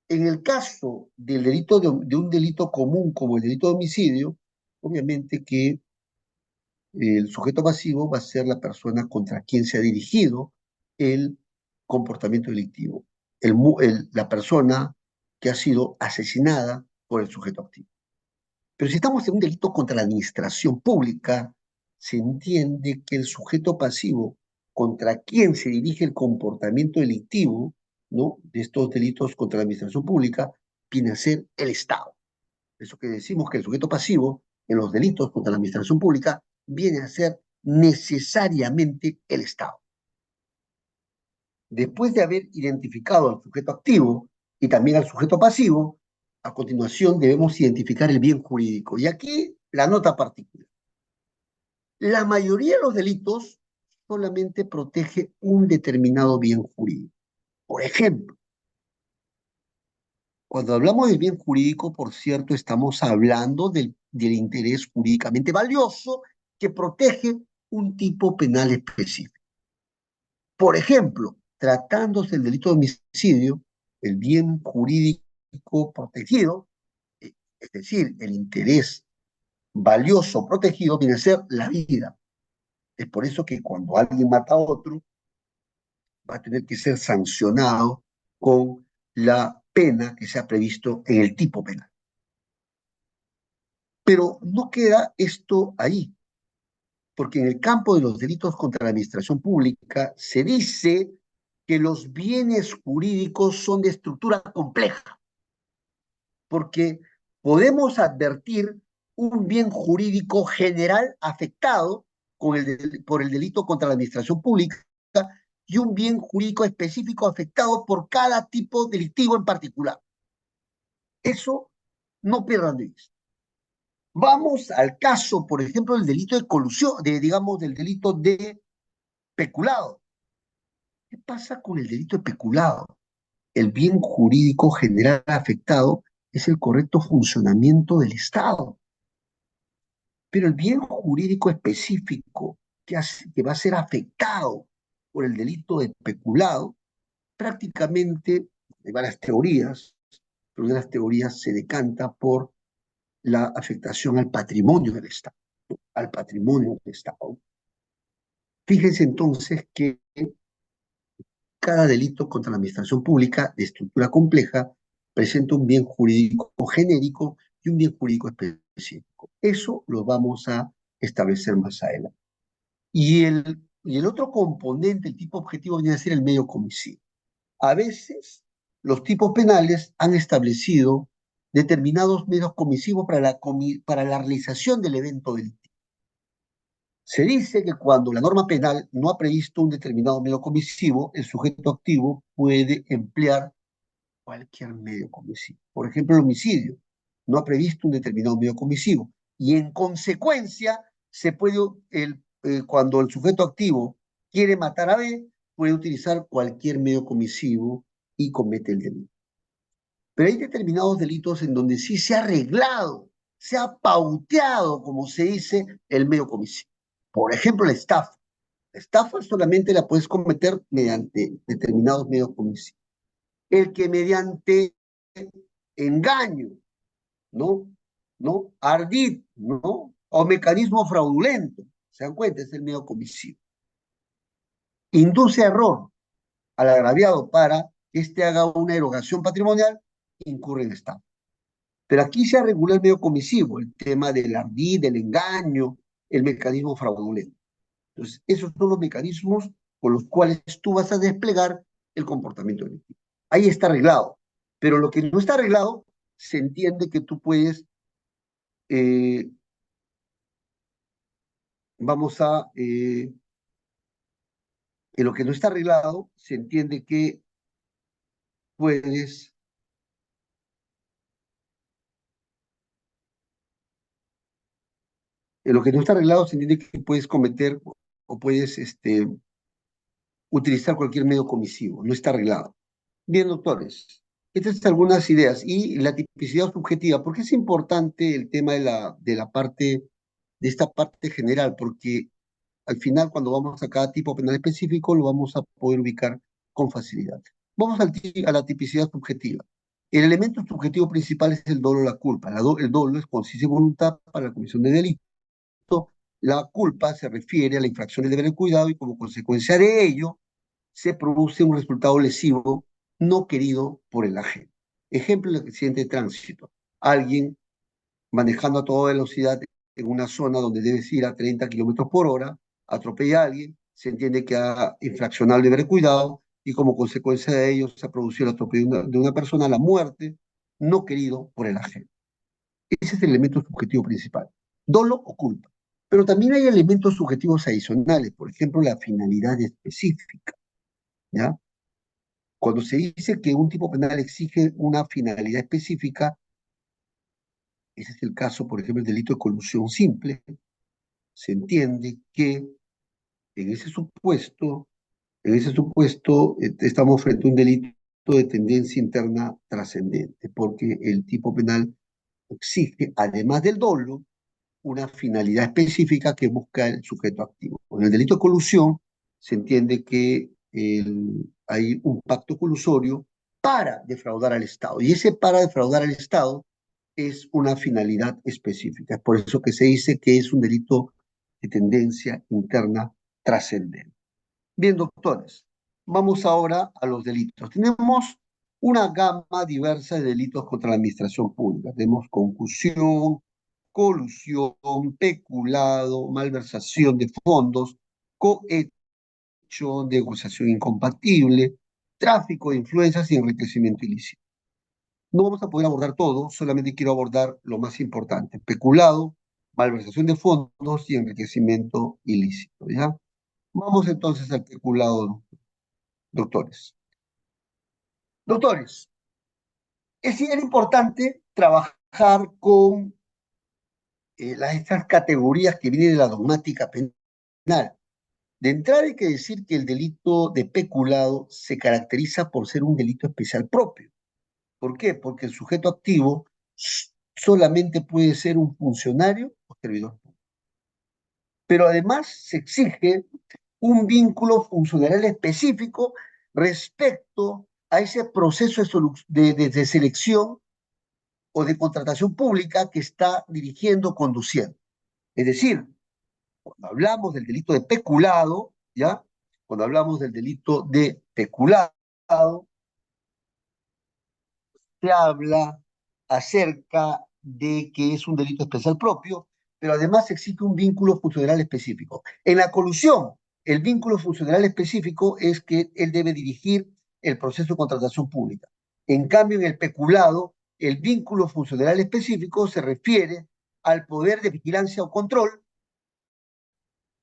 En el caso del delito de un delito común como el delito de homicidio, obviamente que el sujeto pasivo va a ser la persona contra quien se ha dirigido el comportamiento delictivo, la persona que ha sido asesinada por el sujeto activo. Pero si estamos en un delito contra la administración pública, se entiende que el sujeto pasivo contra quien se dirige el comportamiento delictivo, ¿no?, de estos delitos contra la administración pública, viene a ser el Estado. Eso que decimos que el sujeto pasivo en los delitos contra la administración pública viene a ser necesariamente el Estado. Después de haber identificado al sujeto activo y también al sujeto pasivo, a continuación debemos identificar el bien jurídico. Y aquí la nota particular. La mayoría de los delitos solamente protege un determinado bien jurídico. Por ejemplo, cuando hablamos del bien jurídico, por cierto, estamos hablando del interés jurídicamente valioso que protege un tipo penal específico. Por ejemplo, tratándose del delito de homicidio, el bien jurídico protegido, es decir, el interés valioso protegido, viene a ser la vida. Es por eso que cuando alguien mata a otro, va a tener que ser sancionado con la pena que se ha previsto en el tipo penal. Pero no queda esto ahí, porque en el campo de los delitos contra la administración pública se dice que los bienes jurídicos son de estructura compleja, porque podemos advertir un bien jurídico general afectado por el delito contra la administración pública y un bien jurídico específico afectado por cada tipo delictivo en particular. Eso no pierdan de vista. Vamos al caso, por ejemplo, del delito de colusión, digamos, del delito de peculado. ¿Qué pasa con el delito de peculado? El bien jurídico general afectado es el correcto funcionamiento del Estado. Pero el bien jurídico específico que va a ser afectado por el delito de peculado, prácticamente hay varias teorías, pero una de las teorías se decanta por la afectación al patrimonio del Estado, ¿no?, al patrimonio del Estado. Fíjense entonces que cada delito contra la administración pública de estructura compleja presenta un bien jurídico genérico y un bien jurídico específico. Eso lo vamos a establecer más adelante. Y el otro componente, el tipo objetivo, viene a ser el medio comicidio. A veces los tipos penales han establecido determinados medios comisivos para la realización del evento delictivo. Se dice que cuando la norma penal no ha previsto un determinado medio comisivo, el sujeto activo puede emplear cualquier medio comisivo. Por ejemplo, el homicidio no ha previsto un determinado medio comisivo y en consecuencia se puede, cuando el sujeto activo quiere matar a B, puede utilizar cualquier medio comisivo y comete el delito. Pero hay determinados delitos en donde sí se ha arreglado, se ha pauteado, como se dice, el medio comisivo. Por ejemplo, la estafa. La estafa solamente la puedes cometer mediante determinados medios comisivos. El que mediante engaño, ¿no? ¿No? Ardid, ¿no? O mecanismo fraudulento, ¿se dan cuenta? Es el medio comisivo. Induce error al agraviado para que éste haga una erogación patrimonial, incurre en estafa. Pero aquí se regula el medio comisivo, el tema del ardid, del engaño, el mecanismo fraudulento. Entonces, esos son los mecanismos con los cuales tú vas a desplegar el comportamiento delictivo. Ahí está arreglado. Pero lo que no está arreglado, se entiende que tú puedes, eh, vamos a, en lo que no está arreglado, se entiende que puedes, en lo que no está arreglado, se entiende que puedes cometer o puedes utilizar cualquier medio comisivo. No está arreglado. Bien, doctores, estas son algunas ideas. Y la tipicidad subjetiva, ¿por qué es importante el tema de esta parte general? Porque al final, cuando vamos a cada tipo penal específico, lo vamos a poder ubicar con facilidad. Vamos a la tipicidad subjetiva. El elemento subjetivo principal es el dolo o la culpa. El dolo es conciencia y voluntad para la comisión de delito. La culpa se refiere a la infracción del deber de cuidado y como consecuencia de ello, se produce un resultado lesivo no querido por el agente. Ejemplo, el accidente de tránsito. Alguien manejando a toda velocidad en una zona donde debes ir a 30 kilómetros por hora, atropella a alguien, se entiende que ha infraccionado el deber de cuidado y como consecuencia de ello se ha producido el atropello de una persona, la muerte, no querido por el agente. Ese es el elemento subjetivo principal, dolo o culpa. Pero también hay elementos subjetivos adicionales, por ejemplo, la finalidad específica, ¿ya? Cuando se dice que un tipo penal exige una finalidad específica, ese es el caso, por ejemplo, el delito de colusión simple, se entiende que en ese supuesto, estamos frente a un delito de tendencia interna trascendente, porque el tipo penal exige, además del dolo, una finalidad específica que busca el sujeto activo. Con el delito de colusión se entiende que hay un pacto colusorio para defraudar al Estado, y ese para defraudar al Estado es una finalidad específica. Es por eso que se dice que es un delito de tendencia interna trascendente. Bien, doctores, vamos ahora a los delitos. Tenemos una gama diversa de delitos contra la administración pública. Tenemos concusión, colusión, peculado, malversación de fondos, cohecho, negociación incompatible, tráfico de influencias y enriquecimiento ilícito. No vamos a poder abordar todo, solamente quiero abordar lo más importante: peculado, malversación de fondos y enriquecimiento ilícito, ¿ya? Vamos entonces al peculado, doctores. Doctores, era importante trabajar con estas categorías que vienen de la dogmática penal. De entrada hay que decir que el delito de peculado se caracteriza por ser un delito especial propio. ¿Por qué? Porque el sujeto activo solamente puede ser un funcionario o servidor público. Pero además se exige un vínculo funcional específico respecto a ese proceso de selección o de contratación pública que está dirigiendo, conduciendo. Es decir, cuando hablamos del delito de peculado, ¿ya? Cuando hablamos del delito de peculado, se habla acerca de que es un delito especial propio, pero además existe un vínculo funcional específico. En la colusión, el vínculo funcional específico es que él debe dirigir el proceso de contratación pública. En cambio, en el peculado, el vínculo funcional específico se refiere al poder de vigilancia o control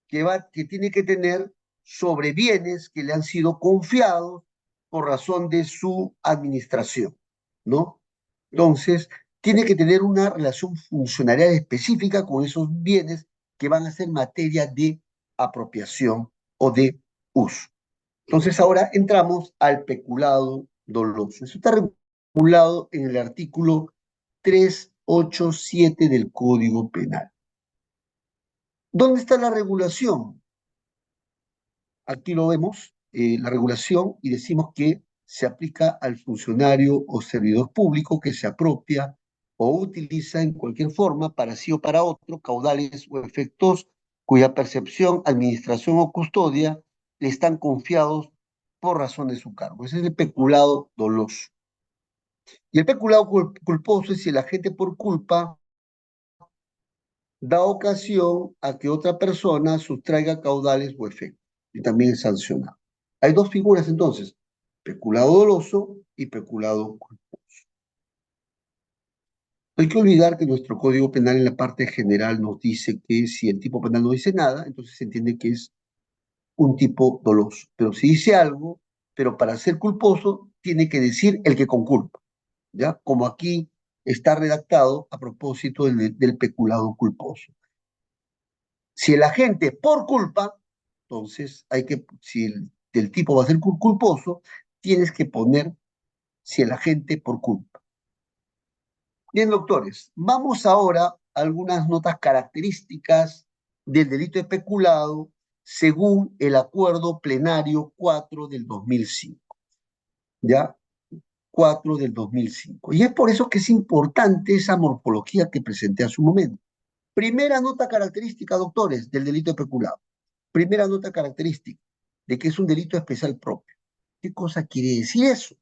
que tiene que tener sobre bienes que le han sido confiados por razón de su administración, ¿no? Entonces, tiene que tener una relación funcionarial específica con esos bienes que van a ser materia de apropiación o de uso. Entonces, ahora entramos al peculado doloso. Eso está regulado en el artículo 387 del Código Penal. ¿Dónde está la regulación? Aquí lo vemos, la regulación, y decimos que se aplica al funcionario o servidor público que se apropia o utiliza en cualquier forma, para sí o para otro, caudales o efectos cuya percepción, administración o custodia le están confiados por razón de su cargo. Ese es el peculado doloso. Y el peculado culposo es si el agente por culpa da ocasión a que otra persona sustraiga caudales o efectos, y también es sancionado. Hay dos figuras entonces: peculado doloso y peculado culposo. No hay que olvidar que nuestro Código Penal en la parte general nos dice que si el tipo penal no dice nada, entonces se entiende que es un tipo doloso. Pero si dice algo, pero para ser culposo, tiene que decir el que conculpa, ¿ya? Como aquí está redactado a propósito del peculado culposo. Si el agente por culpa, entonces si el tipo va a ser culposo, tienes que poner si el agente por culpa. Bien, doctores, vamos ahora a algunas notas características del delito de peculado según el Acuerdo Plenario 4 del 2005, ¿ya? 4 del 2005. Y es por eso que es importante esa morfología que presenté hace un momento. Primera nota característica, doctores, del delito de peculado. Primera nota característica: de que es un delito especial propio. ¿Qué cosa quiere decir eso?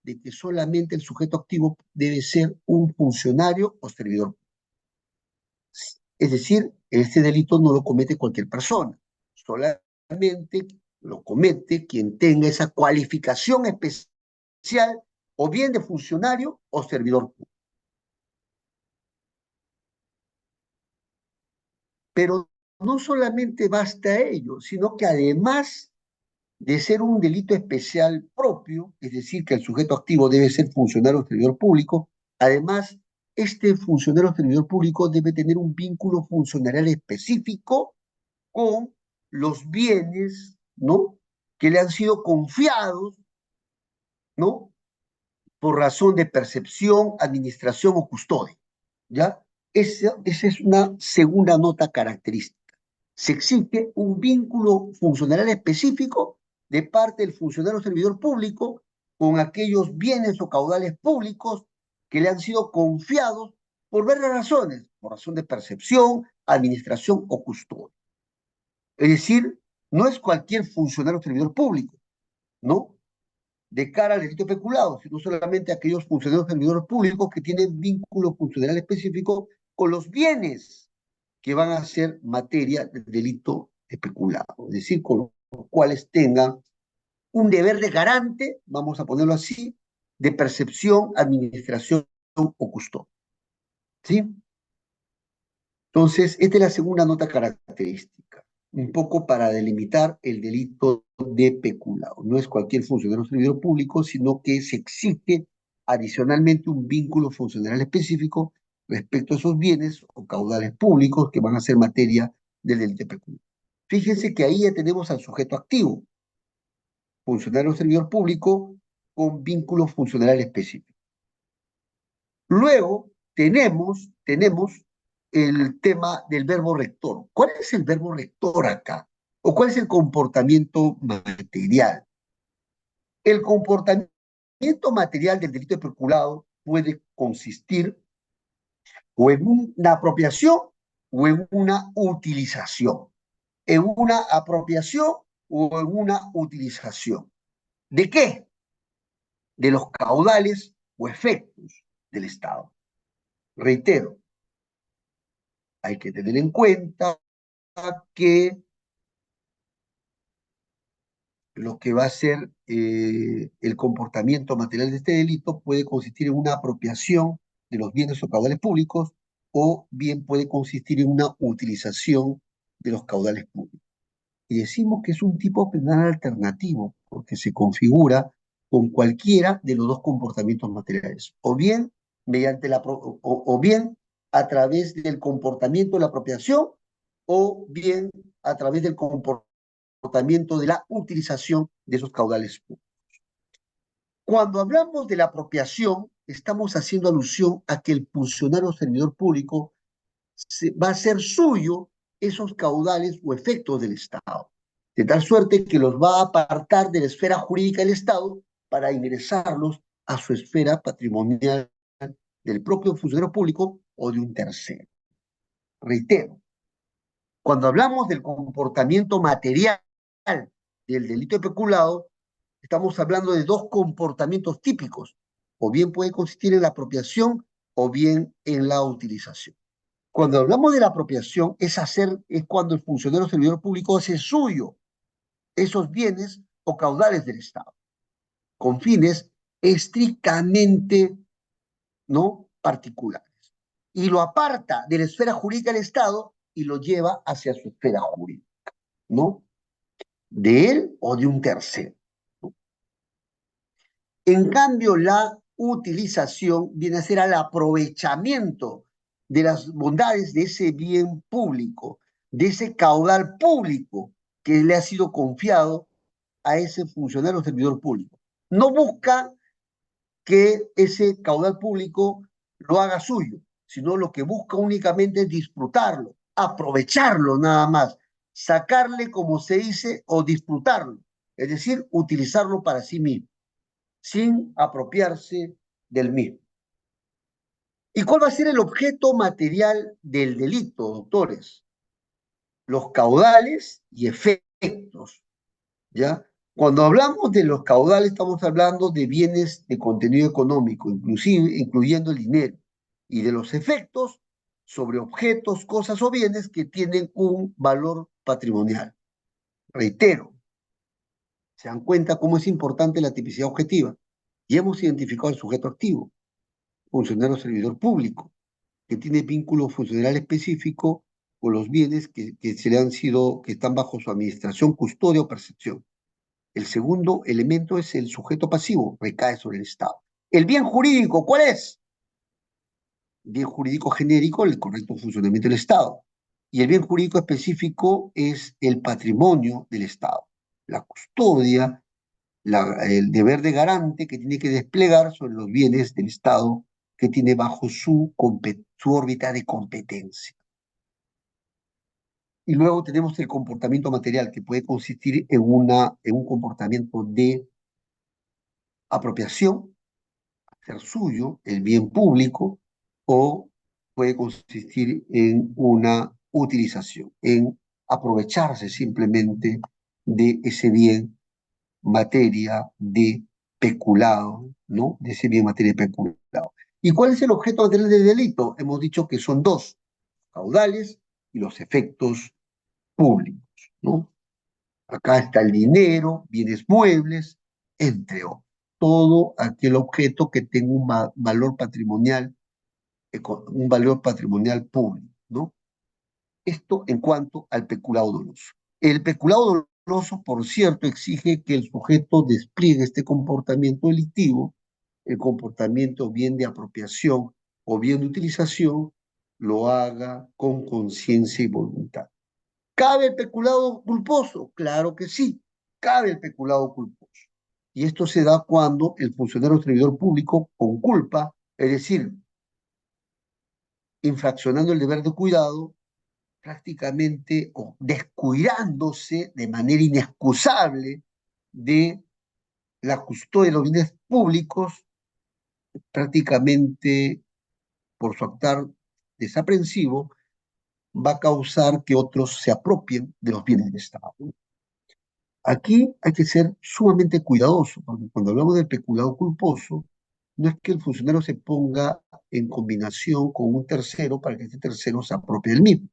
De que solamente el sujeto activo debe ser un funcionario o servidor. Es decir, este delito no lo comete cualquier persona, solamente lo comete quien tenga esa cualificación especial o bien de funcionario o servidor público. Pero no solamente basta ello, sino que además de ser un delito especial propio, es decir, que el sujeto activo debe ser funcionario o servidor público, además, este funcionario o servidor público debe tener un vínculo funcionarial específico con los bienes, ¿no? Que le han sido confiados, ¿no? Por razón de percepción, administración o custodia, ¿ya? Esa es una segunda nota característica. Se exige un vínculo funcional específico de parte del funcionario servidor público con aquellos bienes o caudales públicos que le han sido confiados por varias razones, por razón de percepción, administración o custodia. Es decir, no es cualquier funcionario servidor público, ¿no? De cara al delito peculado, sino solamente aquellos funcionarios servidores públicos que tienen vínculo funcional específico con los bienes que van a ser materia del delito de peculado, es decir, con los cuales tengan un deber de garante, vamos a ponerlo así, de percepción, administración o custodia. ¿Sí? Entonces, esta es la segunda nota característica, un poco para delimitar el delito de peculado. No es cualquier funcionario o servidor público, sino que se exige adicionalmente un vínculo funcional específico respecto a esos bienes o caudales públicos que van a ser materia del delito de peculado. Fíjense que ahí ya tenemos al sujeto activo, funcionario o servidor público con vínculo funcional específico. Luego tenemos el tema del verbo rector. ¿Cuál es el verbo rector acá? ¿O cuál es el comportamiento material? El comportamiento material del delito de peculado puede consistir o en una apropiación o en una utilización. En una apropiación o en una utilización. ¿De qué? De los caudales o efectos del Estado. Reitero, hay que tener en cuenta que lo que va a ser el comportamiento material de este delito puede consistir en una apropiación de los bienes o caudales públicos o bien puede consistir en una utilización de los caudales públicos. Y decimos que es un tipo penal alternativo porque se configura con cualquiera de los dos comportamientos materiales, o bien mediante o bien a través del comportamiento de la apropiación o bien a través del comportamiento de la utilización de esos caudales públicos. Cuando hablamos de la apropiación, estamos haciendo alusión a que el funcionario o servidor público va a ser suyo esos caudales o efectos del Estado, de tal suerte que los va a apartar de la esfera jurídica del Estado para ingresarlos a su esfera patrimonial del propio funcionario público o de un tercero. Reitero, cuando hablamos del comportamiento material del delito de peculado, estamos hablando de dos comportamientos típicos, o bien puede consistir en la apropiación o bien en la utilización. Cuando hablamos de la apropiación, es cuando el funcionario o servidor público hace suyo esos bienes o caudales del Estado, con fines estrictamente no particulares. Y lo aparta de la esfera jurídica del Estado y lo lleva hacia su esfera jurídica, ¿no? De él o de un tercero, ¿no? En cambio, la utilización viene a ser al aprovechamiento de las bondades de ese bien público, de ese caudal público que le ha sido confiado a ese funcionario o servidor público. No busca que ese caudal público lo haga suyo, sino lo que busca únicamente es disfrutarlo, aprovecharlo nada más, sacarle, como se dice, o disfrutarlo, es decir, utilizarlo para sí mismo, sin apropiarse del mismo. ¿Y cuál va a ser el objeto material del delito, doctores? Los caudales y efectos ¿ya? Cuando hablamos de los caudales, estamos hablando de bienes de contenido económico, inclusive, incluyendo el dinero, y de los efectos sobre objetos, cosas o bienes que tienen un valor patrimonial. Reitero, se dan cuenta cómo es importante la tipicidad objetiva. Y hemos identificado al sujeto activo, funcionario o servidor público, que tiene vínculo funcional específico con los bienes que se le han sido, que están bajo su administración, custodia o percepción. El segundo elemento es el sujeto pasivo, recae sobre el Estado. El bien jurídico, ¿cuál es? Bien jurídico genérico, el correcto funcionamiento del Estado. Y el bien jurídico específico es el patrimonio del Estado, la custodia, el deber de garante que tiene que desplegar sobre los bienes del Estado que tiene bajo su órbita de competencia. Y luego tenemos el comportamiento material, que puede consistir en un comportamiento de apropiación, ser suyo, el bien público, o puede consistir en una utilización, en aprovecharse simplemente de ese bien materia de peculado, ¿no? De ese bien materia de peculado. ¿Y cuál es el objeto material del delito? Hemos dicho que son dos, caudales y los efectos públicos, ¿no? Acá está el dinero, bienes muebles, entre otros. Todo aquel objeto que tenga un valor patrimonial, un valor patrimonial público, ¿no? Esto en cuanto al peculado doloso. El peculado doloso, por cierto, exige que el sujeto despliegue este comportamiento delictivo, el comportamiento bien de apropiación o bien de utilización, lo haga con conciencia y voluntad. ¿Cabe el peculado culposo? Claro que sí, cabe el peculado culposo. Y esto se da cuando el funcionario o servidor público con culpa, es decir, infraccionando el deber de cuidado, prácticamente o descuidándose de manera inexcusable de la custodia de los bienes públicos, prácticamente por su actuar desaprensivo, va a causar que otros se apropien de los bienes del Estado. Aquí hay que ser sumamente cuidadoso, porque cuando hablamos del peculado culposo, no es que el funcionario se ponga en combinación con un tercero para que este tercero se apropie del mismo,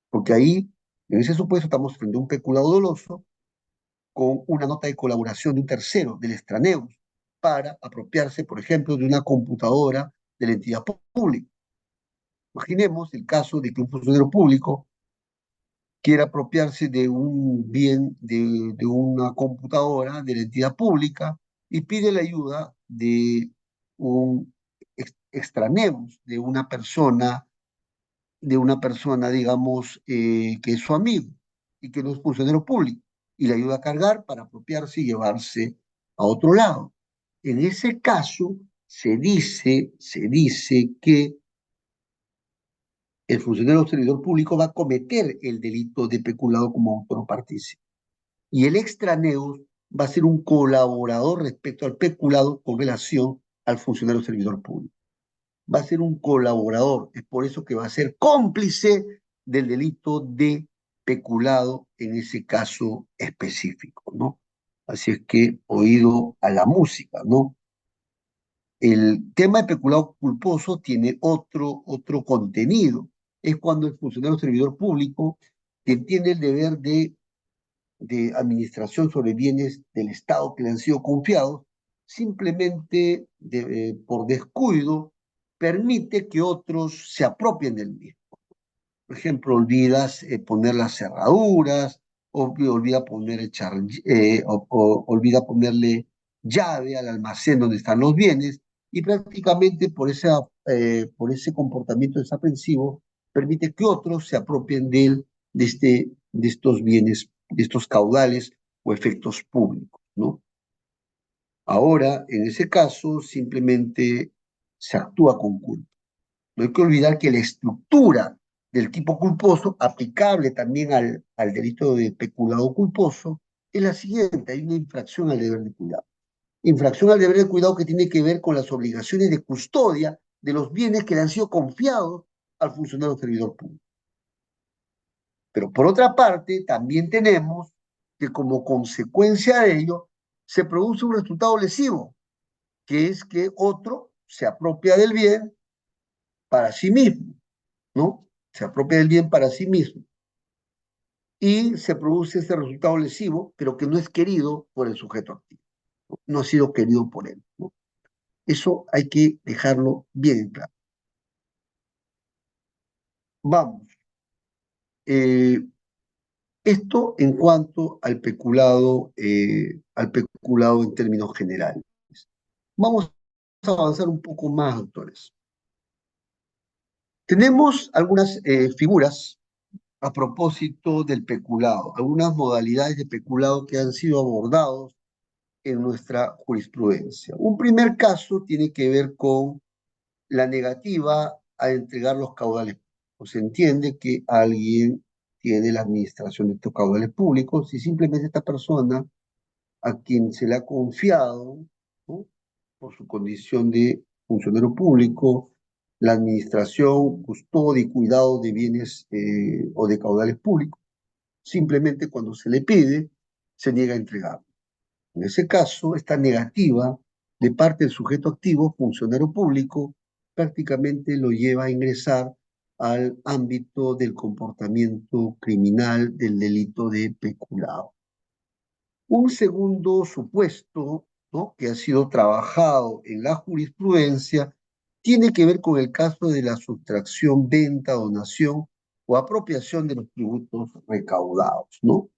porque ahí, en ese supuesto, estamos frente a un peculado doloso con una nota de colaboración de un tercero, del extraneus, para apropiarse, por ejemplo, de una computadora de la entidad pública. Imaginemos el caso de que un funcionario público quiera apropiarse de un bien, de una computadora de la entidad pública y pide la ayuda de un extraneus, digamos, que es su amigo y que no es funcionario público, y le ayuda a cargar para apropiarse y llevarse a otro lado. En ese caso, se dice que el funcionario o servidor público va a cometer el delito de peculado como autor o partícipe. Y el extraneus va a ser un colaborador respecto al peculado con relación al funcionario o servidor público. Va a ser un colaborador, es por eso que va a ser cómplice del delito de peculado en ese caso específico, ¿no? Así es que oído a la música, ¿no? El tema de peculado culposo tiene otro contenido. Es cuando el funcionario servidor público que tiene el deber de administración sobre bienes del Estado que le han sido confiados, simplemente por descuido permite que otros se apropien del mismo. Por ejemplo, olvidas poner las cerraduras, olvida olvida ponerle llave al almacén donde están los bienes, y prácticamente por ese comportamiento desaprensivo permite que otros se apropien de estos bienes, de estos caudales o efectos públicos, ¿no? Ahora, en ese caso, simplemente se actúa con culpa. No hay que olvidar que la estructura del tipo culposo, aplicable también al delito de peculado culposo, es la siguiente: hay una infracción al deber de cuidado. Infracción al deber de cuidado que tiene que ver con las obligaciones de custodia de los bienes que le han sido confiados al funcionario servidor público. Pero por otra parte, también tenemos que como consecuencia de ello se produce un resultado lesivo, que es que otro se apropia del bien para sí mismo, ¿no? Se apropia del bien para sí mismo y se produce ese resultado lesivo, pero que no es querido por el sujeto activo, no ha sido querido por él, ¿no? Eso hay que dejarlo bien claro. Vamos, eh, esto en cuanto al peculado en términos generales. Vamos a avanzar un poco más, doctores. Tenemos algunas figuras a propósito del peculado, algunas modalidades de peculado que han sido abordados en nuestra jurisprudencia. Un primer caso tiene que ver con la negativa a entregar los caudales. Pues se entiende que alguien tiene la administración de estos caudales públicos y simplemente esta persona a quien se le ha confiado, ¿no? Por su condición de funcionario público, la administración, custodia y cuidado de bienes o de caudales públicos, simplemente cuando se le pide, se niega a entregar. En ese caso, esta negativa de parte del sujeto activo, funcionario público, prácticamente lo lleva a ingresar al ámbito del comportamiento criminal del delito de peculado. Un segundo supuesto, ¿no?, que ha sido trabajado en la jurisprudencia tiene que ver con el caso de la sustracción, venta, donación o apropiación de los tributos recaudados, ¿no?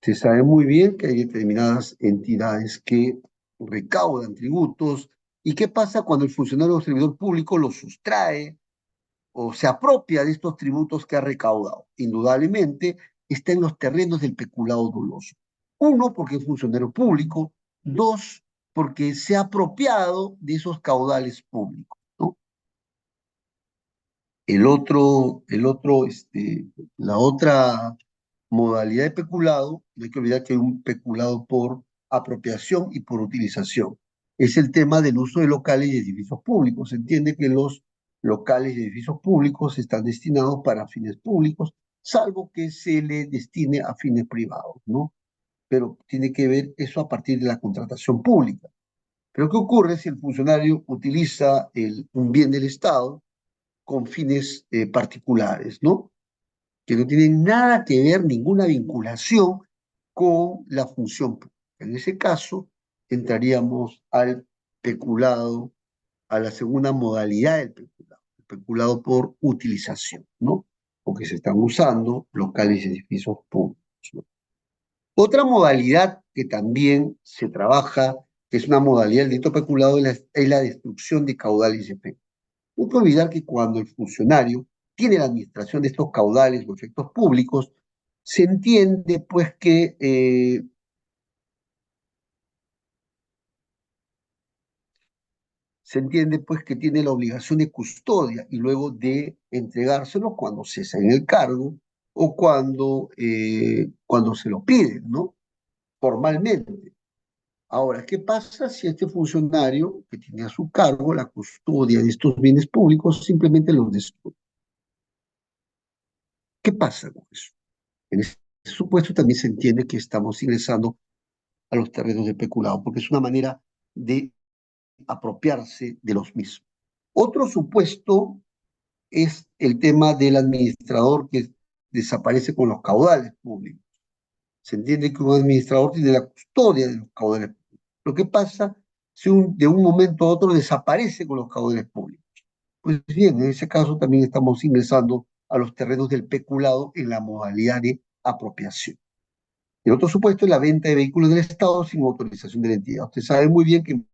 Se sabe muy bien que hay determinadas entidades que recaudan tributos. ¿Y qué pasa cuando el funcionario o servidor público los sustrae o se apropia de estos tributos que ha recaudado? Indudablemente está en los terrenos del peculado doloso. Uno, porque es funcionario público. Dos, porque se ha apropiado de esos caudales públicos, ¿no? La otra modalidad de peculado, no hay que olvidar que hay un peculado por apropiación y por utilización. Es el tema del uso de locales y edificios públicos. Se entiende que los locales y edificios públicos están destinados para fines públicos, salvo que se le destine a fines privados, ¿no? Pero tiene que ver eso a partir de la contratación pública. Pero ¿qué ocurre si el funcionario utiliza un bien del Estado con fines particulares, ¿no? Que no tienen nada que ver, ninguna vinculación con la función pública? En ese caso, entraríamos al peculado, a la segunda modalidad del peculado, el peculado por utilización, ¿no? Porque se están usando locales y edificios públicos, ¿no? Otra modalidad que también se trabaja, que es una modalidad del delito peculado, es la destrucción de caudales y efectos. No hay que olvidar que cuando el funcionario tiene la administración de estos caudales o efectos públicos, se entiende pues que tiene la obligación de custodia y luego de entregárselo cuando cesa en el cargo o cuando se lo piden, ¿no? Formalmente. Ahora, ¿qué pasa si este funcionario que tiene a su cargo la custodia de estos bienes públicos simplemente los destruye? ¿Qué pasa con eso? En ese supuesto también se entiende que estamos ingresando a los terrenos de peculado, porque es una manera de apropiarse de los mismos. Otro supuesto es el tema del administrador que desaparece con los caudales públicos. Se entiende que un administrador tiene la custodia de los caudales públicos. Lo que pasa si de un momento a otro desaparece con los caudales públicos. Pues bien, en ese caso también estamos ingresando a los terrenos del peculado en la modalidad de apropiación. El otro supuesto es la venta de vehículos del Estado sin autorización de la entidad. Usted sabe muy bien que en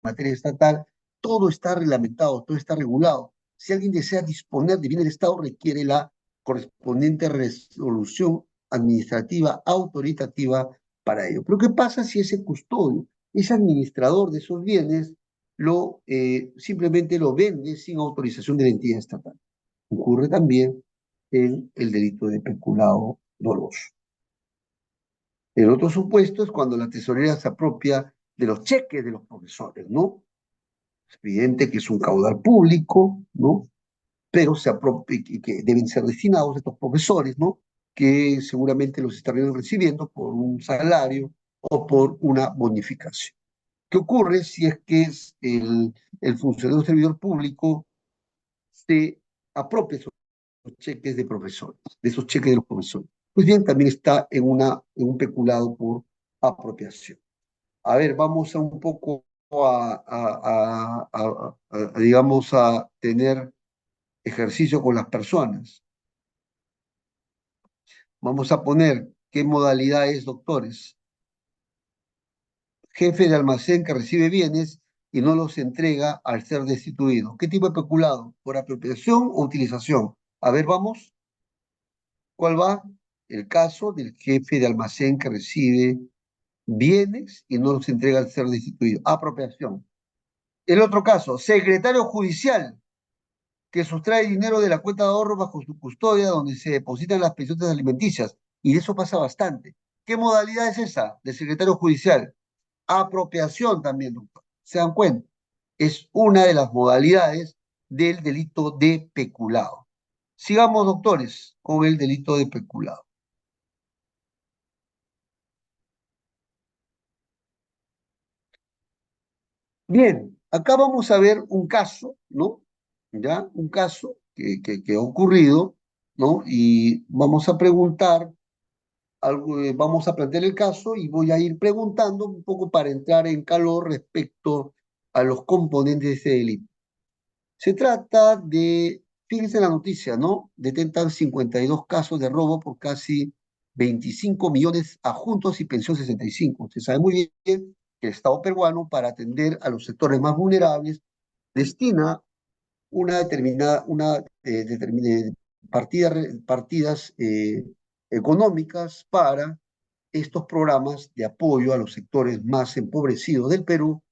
materia estatal todo está reglamentado, todo está regulado. Si alguien desea disponer de bienes del Estado, requiere la correspondiente resolución administrativa autoritativa para ello. Pero ¿qué pasa si ese custodio, ese administrador de esos bienes, simplemente lo vende sin autorización de la entidad estatal? Ocurre también en el delito de peculado doloso. El otro supuesto es cuando la tesorera se apropia de los cheques de los profesores, ¿no? Es evidente que es un caudal público, ¿no? Pero se apropia y que deben ser destinados a estos profesores, ¿no? que seguramente los estarían recibiendo por un salario o por una bonificación. ¿Qué ocurre si es que el funcionario servidor público se apropia esos cheques de profesores, de esos cheques de los profesores? Pues bien, también está en un peculado por apropiación. A ver, vamos a un poco digamos, a tener ejercicio con las personas. Vamos a poner qué modalidad es, doctores. Jefe de almacén que recibe bienes y no los entrega al ser destituido. ¿Qué tipo de peculado? ¿Por apropiación o utilización? A ver, vamos. ¿Cuál va? El caso del jefe de almacén que recibe bienes y no los entrega al ser destituido. Apropiación. El otro caso, secretario judicial que sustrae dinero de la cuenta de ahorro bajo su custodia donde se depositan las pensiones alimenticias. Y de eso pasa bastante. ¿Qué modalidad es esa del secretario judicial? Apropiación también, doctor. ¿Se dan cuenta? Es una de las modalidades del delito de peculado. Sigamos, doctores, con el delito de peculado. Bien, acá vamos a ver un caso, ¿no? ¿Ya? Un caso que ha ocurrido, ¿no? Y vamos a preguntar, algo, vamos a plantear el caso y voy a ir preguntando un poco para entrar en calor respecto a los componentes de ese delito. Se trata de, fíjense en la noticia, ¿no? Detentan 52 casos de robo por casi 25 millones a juntos y pensión 65. Se sabe muy bien que el Estado peruano, para atender a los sectores más vulnerables, destina una determinada, partidas económicas para estos programas de apoyo a los sectores más empobrecidos del Perú,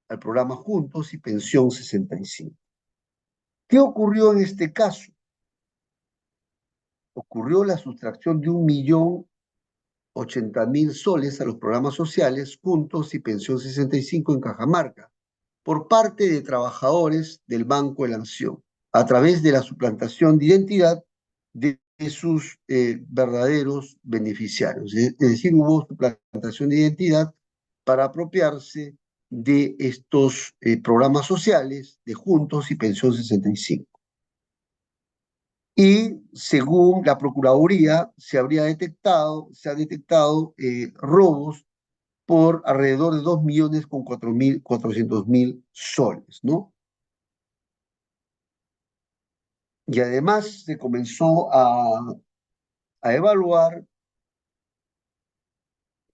al programa Juntos y Pensión 65. ¿Qué ocurrió en este caso? Ocurrió la sustracción de 1.080.000 soles a los programas sociales Juntos y Pensión 65 en Cajamarca por parte de trabajadores del Banco de la Nación a través de la suplantación de identidad de sus verdaderos beneficiarios. Es decir, hubo suplantación de identidad para apropiarse de estos programas sociales de Juntos y Pensión 65. Y según la Procuraduría, se han detectado robos por alrededor de 2.400.000 soles, ¿no? Y además se comenzó a evaluar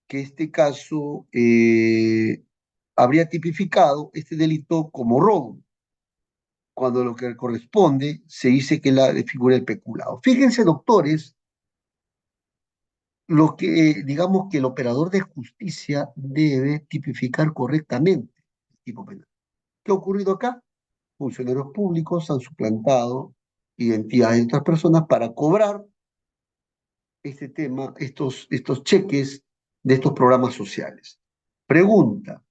que este caso habría tipificado este delito como robo, cuando lo que corresponde se dice que la figura el peculado. Fíjense, doctores, lo que, digamos que el operador de justicia debe tipificar correctamente el tipo penal. ¿Qué ha ocurrido acá? Funcionarios públicos han suplantado identidades de otras personas para cobrar este tema, estos cheques de estos programas sociales. Pregunta,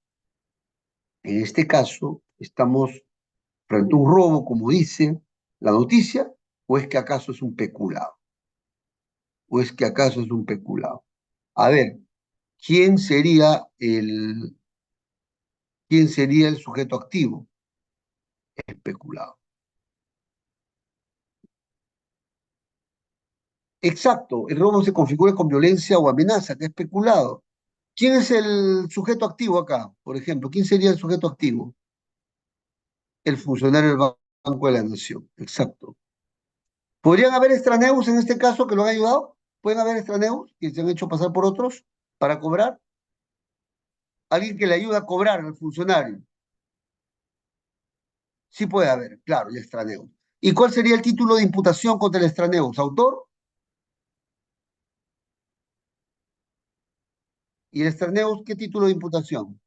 en este caso, ¿estamos frente a un robo, como dice la noticia, o es que acaso es un peculado? ¿O es que acaso es un peculado? A ver, ¿quién sería quién sería el sujeto activo? Especulado. Exacto, el robo se configura con violencia o amenaza, que es especulado. ¿Quién es el sujeto activo acá? Por ejemplo, ¿quién sería el sujeto activo? El funcionario del Banco de la Nación. Exacto. ¿Podrían haber extraneus en este caso que lo han ayudado? ¿Pueden haber extraneus que se han hecho pasar por otros para cobrar? Alguien que le ayuda a cobrar al funcionario. Sí puede haber, claro, el extraneus. ¿Y cuál sería el título de imputación contra el extraneus? ¿Autor? ¿Y el extraneus qué título de imputación?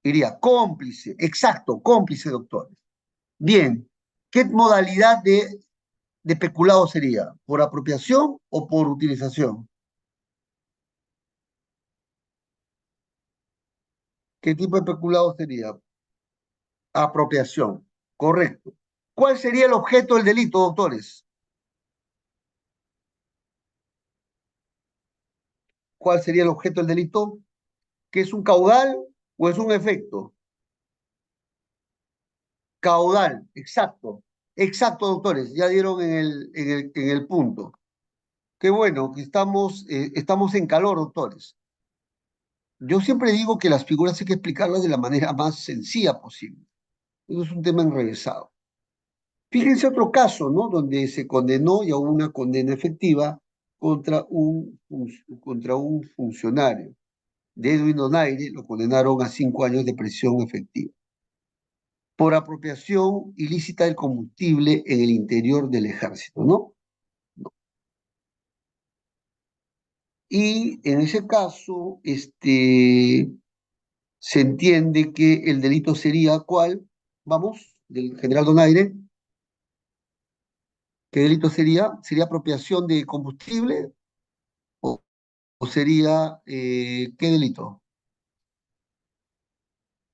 Iría cómplice, exacto, cómplice, doctores. Bien, ¿qué modalidad de peculado sería? ¿Por apropiación o por utilización? ¿Qué tipo de peculado sería? Apropiación, correcto. ¿Cuál sería el objeto del delito, doctores? ¿Cuál sería el objeto del delito? ¿Qué es un caudal o es un efecto? Caudal, exacto. Exacto, doctores, ya dieron en el punto. Qué bueno que estamos en calor, doctores. Yo siempre digo que las figuras hay que explicarlas de la manera más sencilla posible. Eso es un tema enrevesado. Fíjense otro caso, ¿no? Donde se condenó y hubo una condena efectiva contra un funcionario. De Edwin Donaire lo condenaron a 5 años de prisión efectiva por apropiación ilícita del combustible en el interior del ejército, ¿no? Y en ese caso, se entiende que el delito sería ¿cuál? Vamos, del general Donaire. ¿Qué delito sería? ¿Sería apropiación de combustible o sería, qué delito?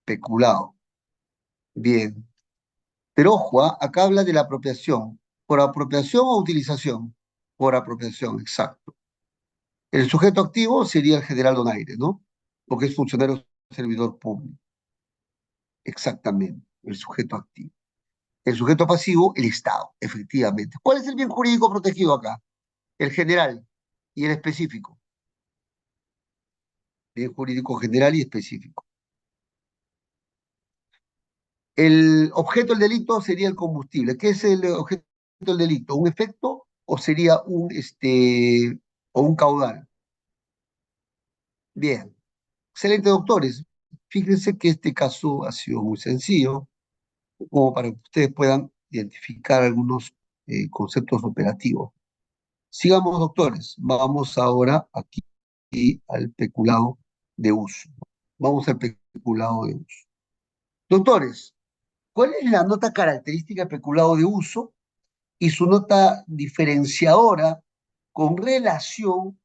Peculado. Bien. Pero ojo, acá habla de la apropiación. ¿Por apropiación o utilización? Por apropiación, exacto. El sujeto activo sería el general Donaire, ¿no? Porque es funcionario servidor público. Exactamente, el sujeto activo. El sujeto pasivo, el Estado, efectivamente. ¿Cuál es el bien jurídico protegido acá? El general y el específico. Bien jurídico general y específico. El objeto del delito sería el combustible. ¿Qué es el objeto del delito? ¿Un efecto o sería un caudal? Bien. Excelente, doctores. Fíjense que este caso ha sido muy sencillo, como para que ustedes puedan identificar algunos conceptos operativos. Sigamos, doctores. Vamos ahora aquí al peculado de uso. Vamos al peculado de uso. Doctores, ¿cuál es la nota característica del peculado de uso y su nota diferenciadora con relación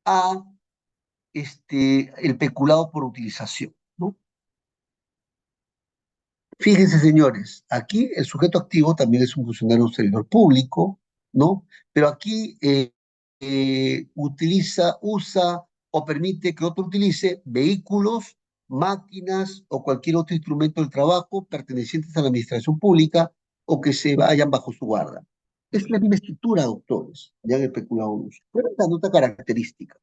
a el peculado por utilización, ¿no? Fíjense, señores, aquí el sujeto activo también es un funcionario un servidor público, ¿no? Pero aquí usa o permite que otro utilice vehículos, máquinas o cualquier otro instrumento del trabajo pertenecientes a la administración pública o que se vayan bajo su guarda. Es la misma estructura, doctores, ya en el peculado de uso. Pero es la nota característica.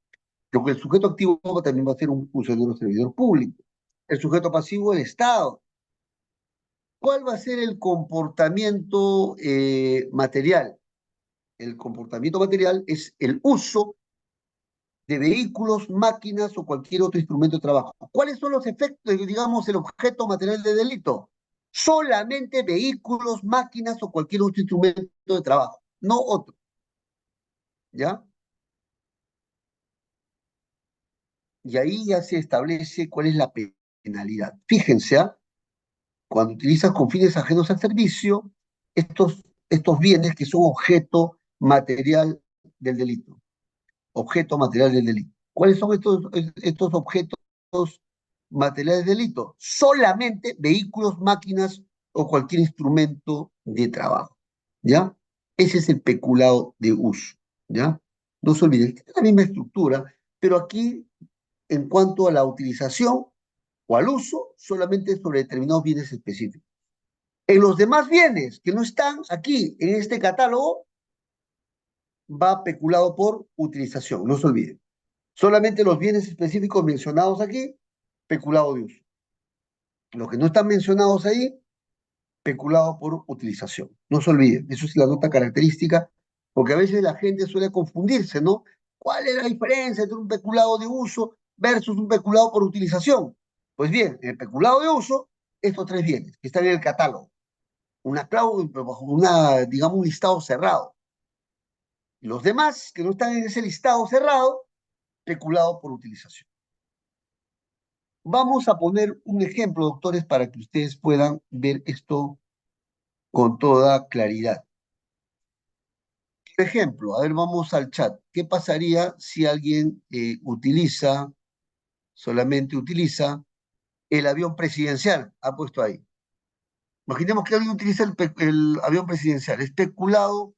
Lo que el sujeto activo también va a ser un funcionario o servidor público. El sujeto pasivo, el Estado. ¿Cuál va a ser el comportamiento material? El comportamiento material es el uso de vehículos, máquinas o cualquier otro instrumento de trabajo. ¿Cuáles son los efectos, digamos, el objeto material de delito? Solamente vehículos, máquinas o cualquier otro instrumento de trabajo, no otro. ¿Ya? Y ahí ya se establece cuál es la penalidad. Fíjense, ¿ah? Cuando utilizas con fines ajenos al servicio, estos bienes que son objeto material del delito. Objeto material del delito. ¿Cuáles son estos objetos materiales del delito? Solamente vehículos, máquinas o cualquier instrumento de trabajo. ¿Ya? Ese es el peculado de uso. ¿Ya? No se olviden, es la misma estructura, pero aquí, en cuanto a la utilización o al uso, solamente sobre determinados bienes específicos. En los demás bienes que no están aquí en este catálogo, va peculado por utilización, no se olviden. Solamente los bienes específicos mencionados aquí, peculado de uso. Los que no están mencionados ahí, peculado por utilización. No se olviden, eso es la nota característica, porque a veces la gente suele confundirse, ¿no? ¿Cuál es la diferencia entre un peculado de uso versus un peculado por utilización? Pues bien, en el peculado de uso, estos tres bienes que están en el catálogo, digamos, un listado cerrado. Los demás que no están en ese listado cerrado, peculado por utilización. Vamos a poner un ejemplo, doctores, para que ustedes puedan ver esto con toda claridad. Por ejemplo, a ver, vamos al chat. ¿Qué pasaría si alguien solamente utiliza el avión presidencial? Ha puesto ahí. Imaginemos que alguien utiliza el avión presidencial. ¿Es peculado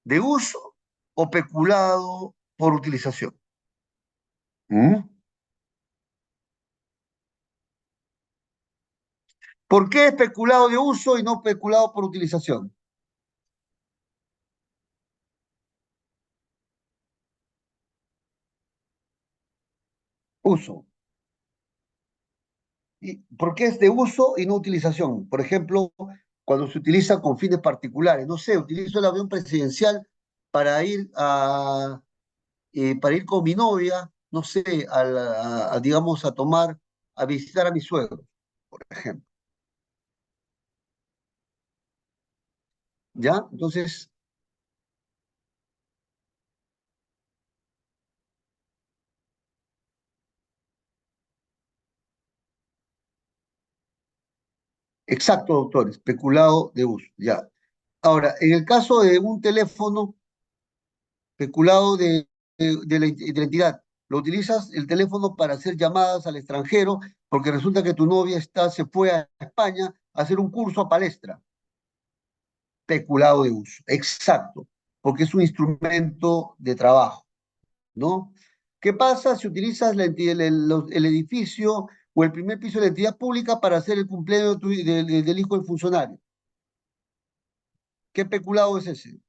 de uso o peculado por utilización? ¿Mm? ¿Por qué especulado de uso y no especulado por utilización? Uso. ¿Por qué es de uso y no utilización? Por ejemplo, cuando se utiliza con fines particulares. No sé, utilizo el avión presidencial para ir para ir con mi novia, no sé, digamos, a visitar a mi suegro, por ejemplo. ¿Ya? Entonces, exacto, doctor, especulado de uso. Ya. Ahora, en el caso de un teléfono especulado de la entidad, lo utilizas el teléfono para hacer llamadas al extranjero porque resulta que tu novia se fue a España a hacer un curso a palestra. Especulado de uso. Exacto, porque es un instrumento de trabajo, ¿no? ¿Qué pasa si utilizas el edificio o el primer piso de la entidad pública para hacer el cumpleaños del hijo del funcionario? ¿Qué peculado es ese?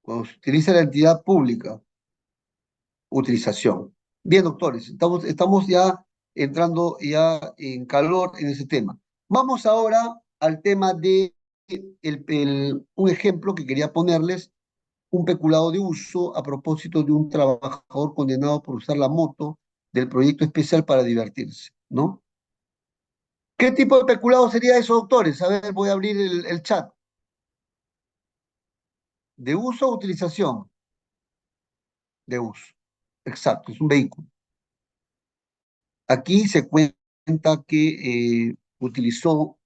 Cuando se utiliza la entidad pública, utilización. Bien, doctores, estamos ya entrando ya en calor en ese tema. Vamos ahora al tema de un ejemplo que quería ponerles, un peculado de uso a propósito de un trabajador condenado por usar la moto del proyecto especial para divertirse, ¿no? ¿Qué tipo de peculado sería eso, doctores? A ver, voy a abrir el chat. ¿De uso o utilización? De uso. Exacto, es un vehículo. Aquí se cuenta que eh, utilizó,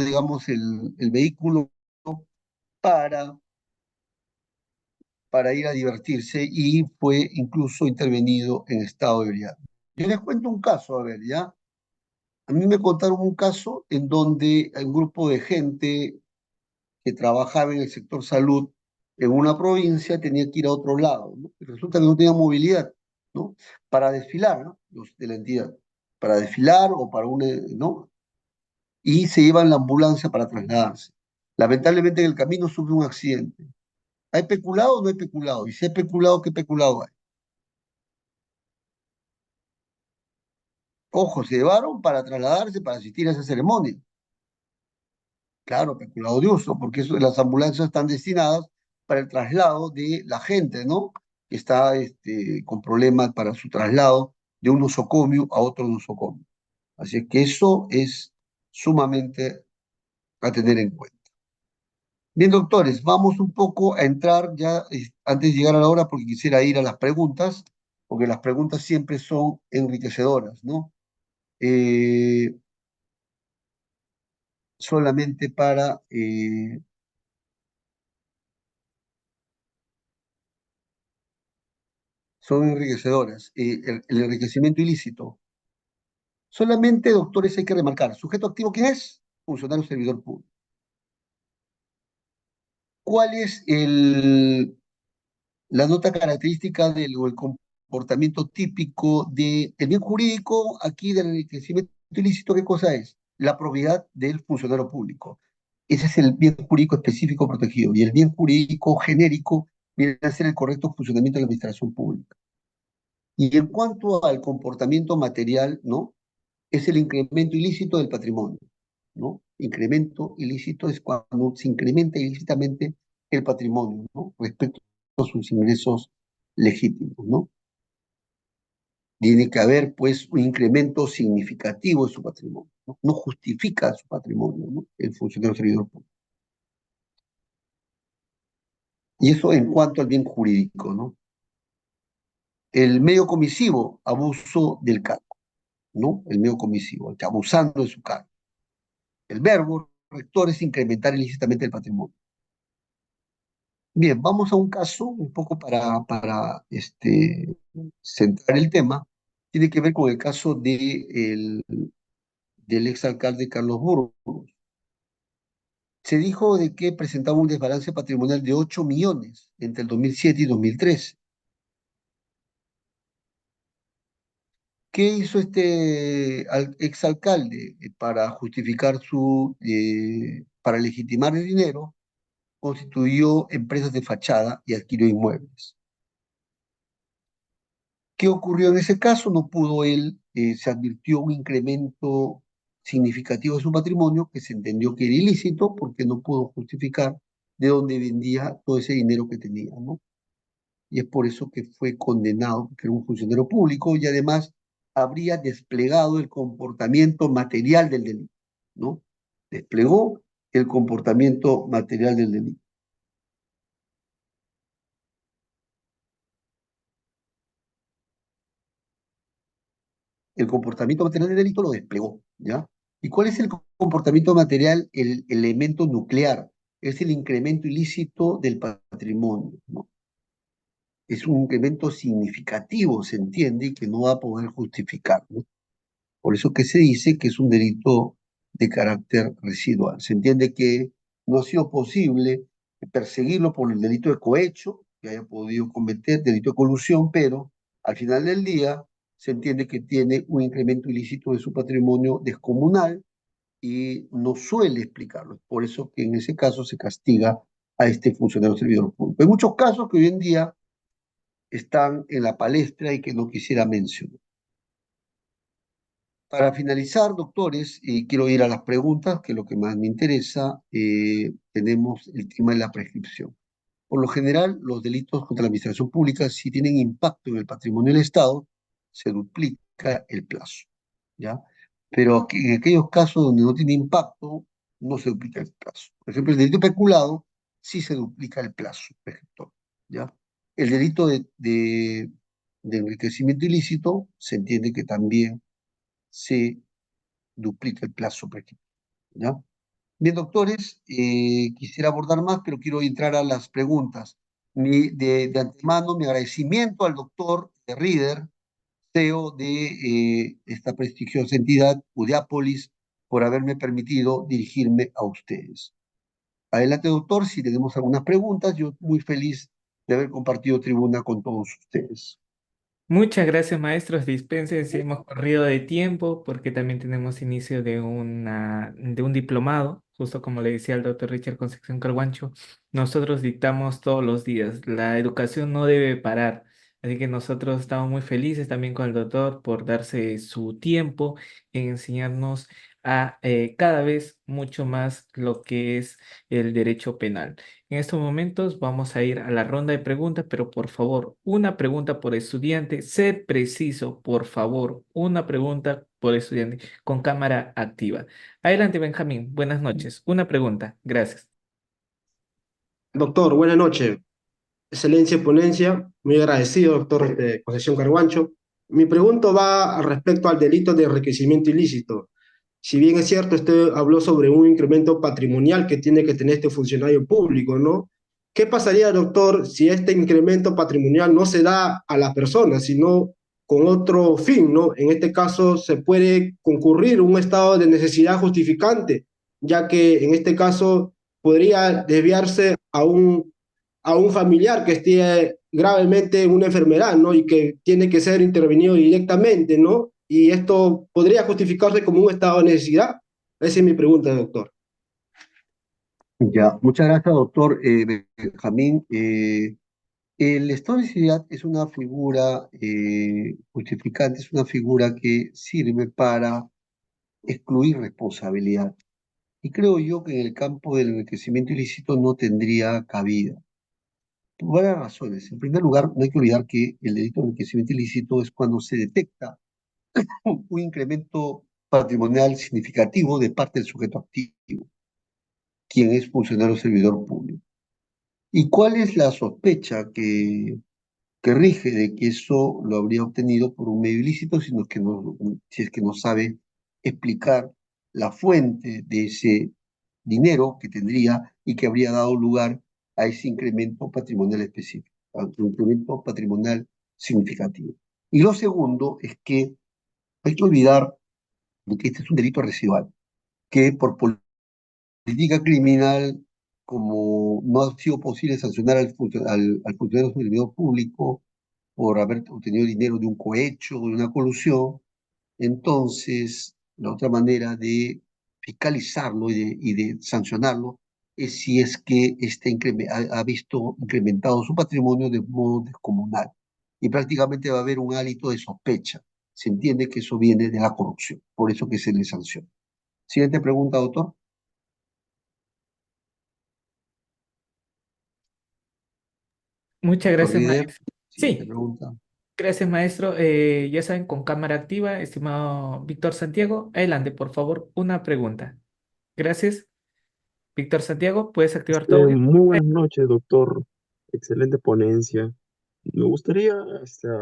digamos, el vehículo para, para ir a divertirse y fue incluso intervenido en estado de ebriedad. Yo les cuento un caso, a ver, ¿ya? A mí me contaron un caso en donde un grupo de gente que trabajaba en el sector salud en una provincia tenía que ir a otro lado, ¿no? Y resulta que no tenía movilidad, ¿no? Para desfilar, ¿no? Los de la entidad, para desfilar o para un, ¿no? Y se iban la ambulancia para trasladarse. Lamentablemente en el camino sufre un accidente. ¿Hay peculado o no hay peculado? Y si hay peculado, ¿qué peculado hay? Ojo, se llevaron para trasladarse, para asistir a esa ceremonia. Claro, peculado de uso, porque las ambulancias están destinadas para el traslado de la gente, ¿no? Que está con problemas para su traslado de un nosocomio a otro nosocomio. Así es que eso es sumamente a tener en cuenta. Bien, doctores, vamos un poco a entrar ya, antes de llegar a la hora, porque quisiera ir a las preguntas, porque las preguntas siempre son enriquecedoras, ¿no? Eh, solamente son enriquecedoras. El enriquecimiento ilícito. Solamente, doctores, hay que remarcar, sujeto activo, ¿quién es? Funcionario servidor público. ¿Cuál es la nota característica o el comportamiento típico del bien jurídico aquí del enriquecimiento ilícito? ¿Qué cosa es? La probidad del funcionario público. Ese es el bien jurídico específico protegido. Y el bien jurídico genérico viene a ser el correcto funcionamiento de la administración pública. Y en cuanto al comportamiento material, ¿no? Es el incremento ilícito del patrimonio, ¿no? Incremento ilícito es cuando se incrementa ilícitamente el patrimonio, ¿no? Respecto a sus ingresos legítimos, ¿no? Tiene que haber, pues, un incremento significativo de su patrimonio, ¿no? No justifica su patrimonio, ¿no? El funcionario servidor público. Y eso en cuanto al bien jurídico, ¿no? El medio comisivo, abuso del cargo, ¿no? El medio comisivo, el que abusando de su cargo. El verbo rector es incrementar ilícitamente el patrimonio. Bien, vamos a un caso un poco para centrar el tema. Tiene que ver con el caso del exalcalde Carlos Burgos. Se dijo de que presentaba un desbalance patrimonial de 8 millones entre el 2007 y 2013. ¿Qué hizo este exalcalde para justificar para legitimar el dinero? Constituyó empresas de fachada y adquirió inmuebles. ¿Qué ocurrió en ese caso? No pudo él, se advirtió un incremento significativo de su patrimonio que se entendió que era ilícito porque no pudo justificar de dónde vendía todo ese dinero que tenía, ¿no? Y es por eso que fue condenado, porque era un funcionario público y además habría desplegado el comportamiento material del delito, ¿no? Desplegó el comportamiento material del delito. El comportamiento material del delito lo desplegó, ¿ya? ¿Y cuál es el comportamiento material? El elemento nuclear es el incremento ilícito del patrimonio, ¿no? Es un incremento significativo, se entiende, y que no va a poder justificar, ¿no? Por eso que se dice que es un delito de carácter residual. Se entiende que no ha sido posible perseguirlo por el delito de cohecho, que haya podido cometer delito de colusión, pero al final del día se entiende que tiene un incremento ilícito de su patrimonio descomunal y no suele explicarlo. Por eso que en ese caso se castiga a este funcionario servidor público. Hay muchos casos que hoy en día están en la palestra y que no quisiera mencionar. Para finalizar, doctores, quiero ir a las preguntas, que es lo que más me interesa. Tenemos el tema de la prescripción. Por lo general, los delitos contra la administración pública, si tienen impacto en el patrimonio del Estado, se duplica el plazo, ¿ya? Pero en aquellos casos donde no tiene impacto, no se duplica el plazo. Por ejemplo, el delito peculado sí se duplica el plazo prescriptor, ¿ya? El delito de enriquecimiento ilícito se entiende que también se duplica el plazo prescriptor, ¿ya? Bien, doctores, quisiera abordar más, pero quiero entrar a las preguntas. De antemano, mi agradecimiento al doctor Reader, CEO de esta prestigiosa entidad, Udeápolis, por haberme permitido dirigirme a ustedes. Adelante, doctor, si tenemos algunas preguntas, yo muy feliz de haber compartido tribuna con todos ustedes. Muchas gracias, maestros. Dispensen si hemos corrido de tiempo, porque también tenemos inicio de un diplomado, justo como le decía el doctor Richard Concepción Carguancho. Nosotros dictamos todos los días. La educación no debe parar. Así que nosotros estamos muy felices también con el doctor por darse su tiempo en enseñarnos a cada vez mucho más lo que es el derecho penal. En estos momentos vamos a ir a la ronda de preguntas, pero por favor, una pregunta por estudiante. Sé preciso, por favor, una pregunta por estudiante con cámara activa. Adelante, Benjamín. Buenas noches. Una pregunta. Gracias. Doctor, buenas noches. Excelencia en ponencia. Muy agradecido, doctor Concepción Carguancho. Mi pregunta va al respecto al delito de enriquecimiento ilícito. Si bien es cierto, usted habló sobre un incremento patrimonial que tiene que tener este funcionario público, ¿no? ¿Qué pasaría, doctor, si este incremento patrimonial no se da a la persona, sino con otro fin, ¿no? En este caso, se puede concurrir un estado de necesidad justificante, ya que en este caso podría desviarse a un familiar que esté gravemente en una enfermedad, ¿no? Y que tiene que ser intervenido directamente, ¿no? Y esto podría justificarse como un estado de necesidad. Esa es mi pregunta, doctor. Ya, muchas gracias, doctor Benjamín. El estado de necesidad es una figura justificante, es una figura que sirve para excluir responsabilidad. Y creo yo que en el campo del enriquecimiento ilícito no tendría cabida. Por varias razones. En primer lugar, no hay que olvidar que el delito de enriquecimiento ilícito es cuando se detecta un incremento patrimonial significativo de parte del sujeto activo, quien es funcionario o servidor público. ¿Y cuál es la sospecha que rige de que eso lo habría obtenido por un medio ilícito, sino que no, si es que no sabe explicar la fuente de ese dinero que tendría y que habría dado lugar a ese incremento patrimonial específico, a un incremento patrimonial significativo? Y lo segundo es que hay que olvidar de que este es un delito residual, que por política criminal, como no ha sido posible sancionar al funcionario servidor público por haber obtenido dinero de un cohecho o de una colusión, entonces la otra manera de fiscalizarlo y de sancionarlo es si es que ha visto incrementado su patrimonio de modo descomunal. Y prácticamente va a haber un hálito de sospecha. Se entiende que eso viene de la corrupción, por eso que se le sanciona. Siguiente pregunta, doctor. Muchas Doctor gracias, Líder, maestro. siguiente Sí, pregunta. gracias, maestro. Ya saben, con cámara activa, estimado Víctor Santiago, adelante, por favor, una pregunta. Gracias. Víctor Santiago, ¿puedes activar tu audio? Muy buenas noches, doctor. Excelente ponencia. Me gustaría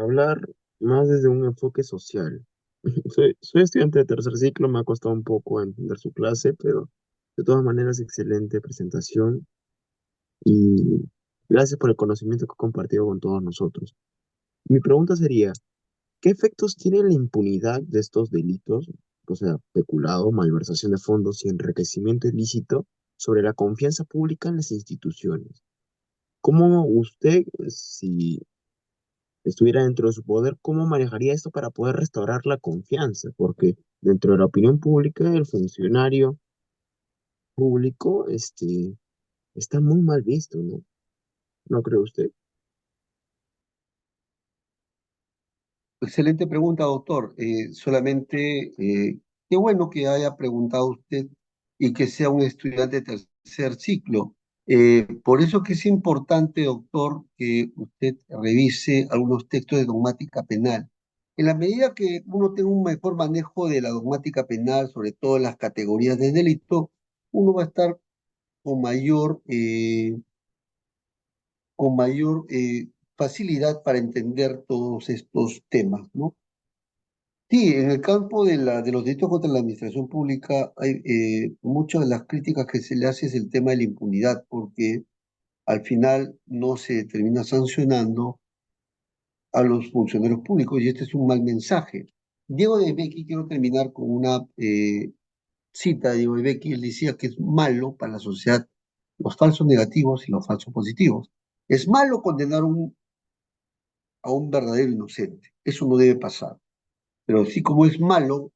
hablar más desde un enfoque social. Soy estudiante de tercer ciclo, me ha costado un poco entender su clase, pero de todas maneras, excelente presentación y gracias por el conocimiento que ha compartido con todos nosotros. Mi pregunta sería, ¿qué efectos tiene la impunidad de estos delitos, o sea, peculado, malversación de fondos y enriquecimiento ilícito, sobre la confianza pública en las instituciones? ¿Cómo usted, si estuviera dentro de su poder, cómo manejaría esto para poder restaurar la confianza? Porque dentro de la opinión pública, el funcionario público, está muy mal visto, ¿no? ¿No cree usted? Excelente pregunta, doctor. Solamente, qué bueno que haya preguntado usted y que sea un estudiante de tercer ciclo. Por eso que es importante, doctor, que usted revise algunos textos de dogmática penal. En la medida que uno tenga un mejor manejo de la dogmática penal, sobre todo en las categorías de delito, uno va a estar con mayor facilidad para entender todos estos temas, ¿no? Sí, en el campo de los delitos contra la administración pública, muchas de las críticas que se le hace es el tema de la impunidad, porque al final no se termina sancionando a los funcionarios públicos y este es un mal mensaje. Diego de Becchi, quiero terminar con una cita de Diego de Becchi, él decía que es malo para la sociedad los falsos negativos y los falsos positivos. Es malo condenar a un verdadero inocente, eso no debe pasar, pero sí como es malo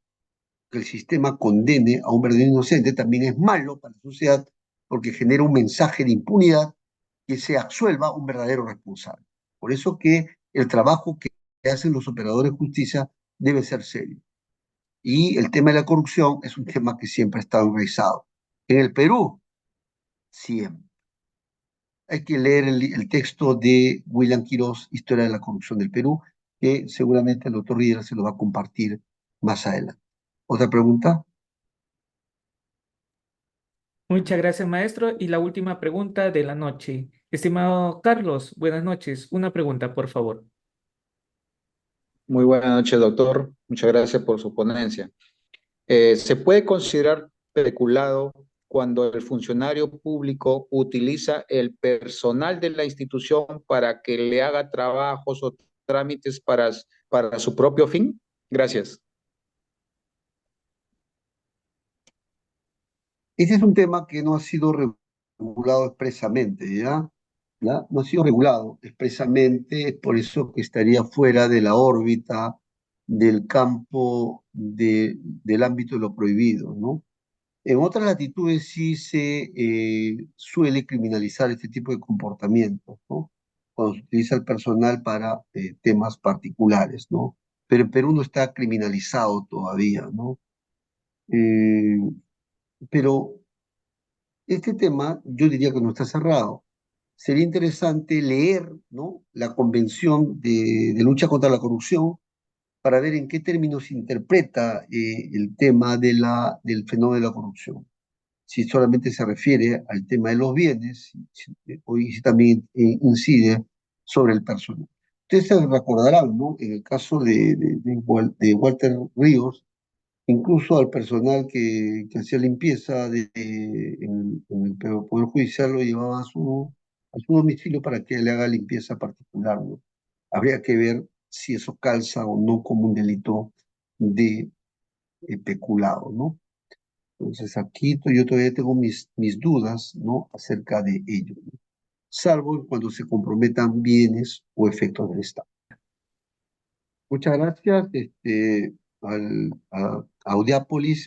que el sistema condene a un verdadero inocente también es malo para la sociedad porque genera un mensaje de impunidad que se absuelva a un verdadero responsable. Por eso que el trabajo que hacen los operadores de justicia debe ser serio. Y el tema de la corrupción es un tema que siempre ha estado enraizado. En el Perú, siempre. Hay que leer el texto de William Quirós, Historia de la corrupción del Perú, que seguramente el doctor Riera se lo va a compartir más adelante. ¿Otra pregunta? Muchas gracias, maestro. Y la última pregunta de la noche. Estimado Carlos, buenas noches. Una pregunta, por favor. Muy buenas noches, doctor. Muchas gracias por su ponencia. ¿Se puede considerar peculado cuando el funcionario público utiliza el personal de la institución para que le haga trabajos o trámites para su propio fin? Gracias. Ese es un tema que no ha sido regulado expresamente, ¿ya? ¿Ya? No ha sido regulado expresamente, es por eso que estaría fuera de la órbita del campo del ámbito de lo prohibido, ¿no? En otras latitudes sí se suele criminalizar este tipo de comportamientos, ¿no? Cuando se utiliza el personal para temas particulares, ¿no? Pero en Perú no está criminalizado todavía, ¿no? Eh, pero este tema yo diría que no está cerrado. Sería interesante leer, ¿no?, la Convención de Lucha contra la Corrupción para ver en qué términos se interpreta el tema del fenómeno de la corrupción. Si solamente se refiere al tema de los bienes o y si también incide sobre el personal. Ustedes se recordarán, ¿no?, en el caso de Walter Ríos, incluso al personal que hacía limpieza en el Poder Judicial lo llevaba a su domicilio para que le haga limpieza particular, ¿no? Habría que ver si eso calza o no como un delito de peculado, ¿no? Entonces aquí yo todavía tengo mis dudas, ¿no? Acerca de ello, ¿no? Salvo cuando se comprometan bienes o efectos del Estado. Muchas gracias, a Audiápolis.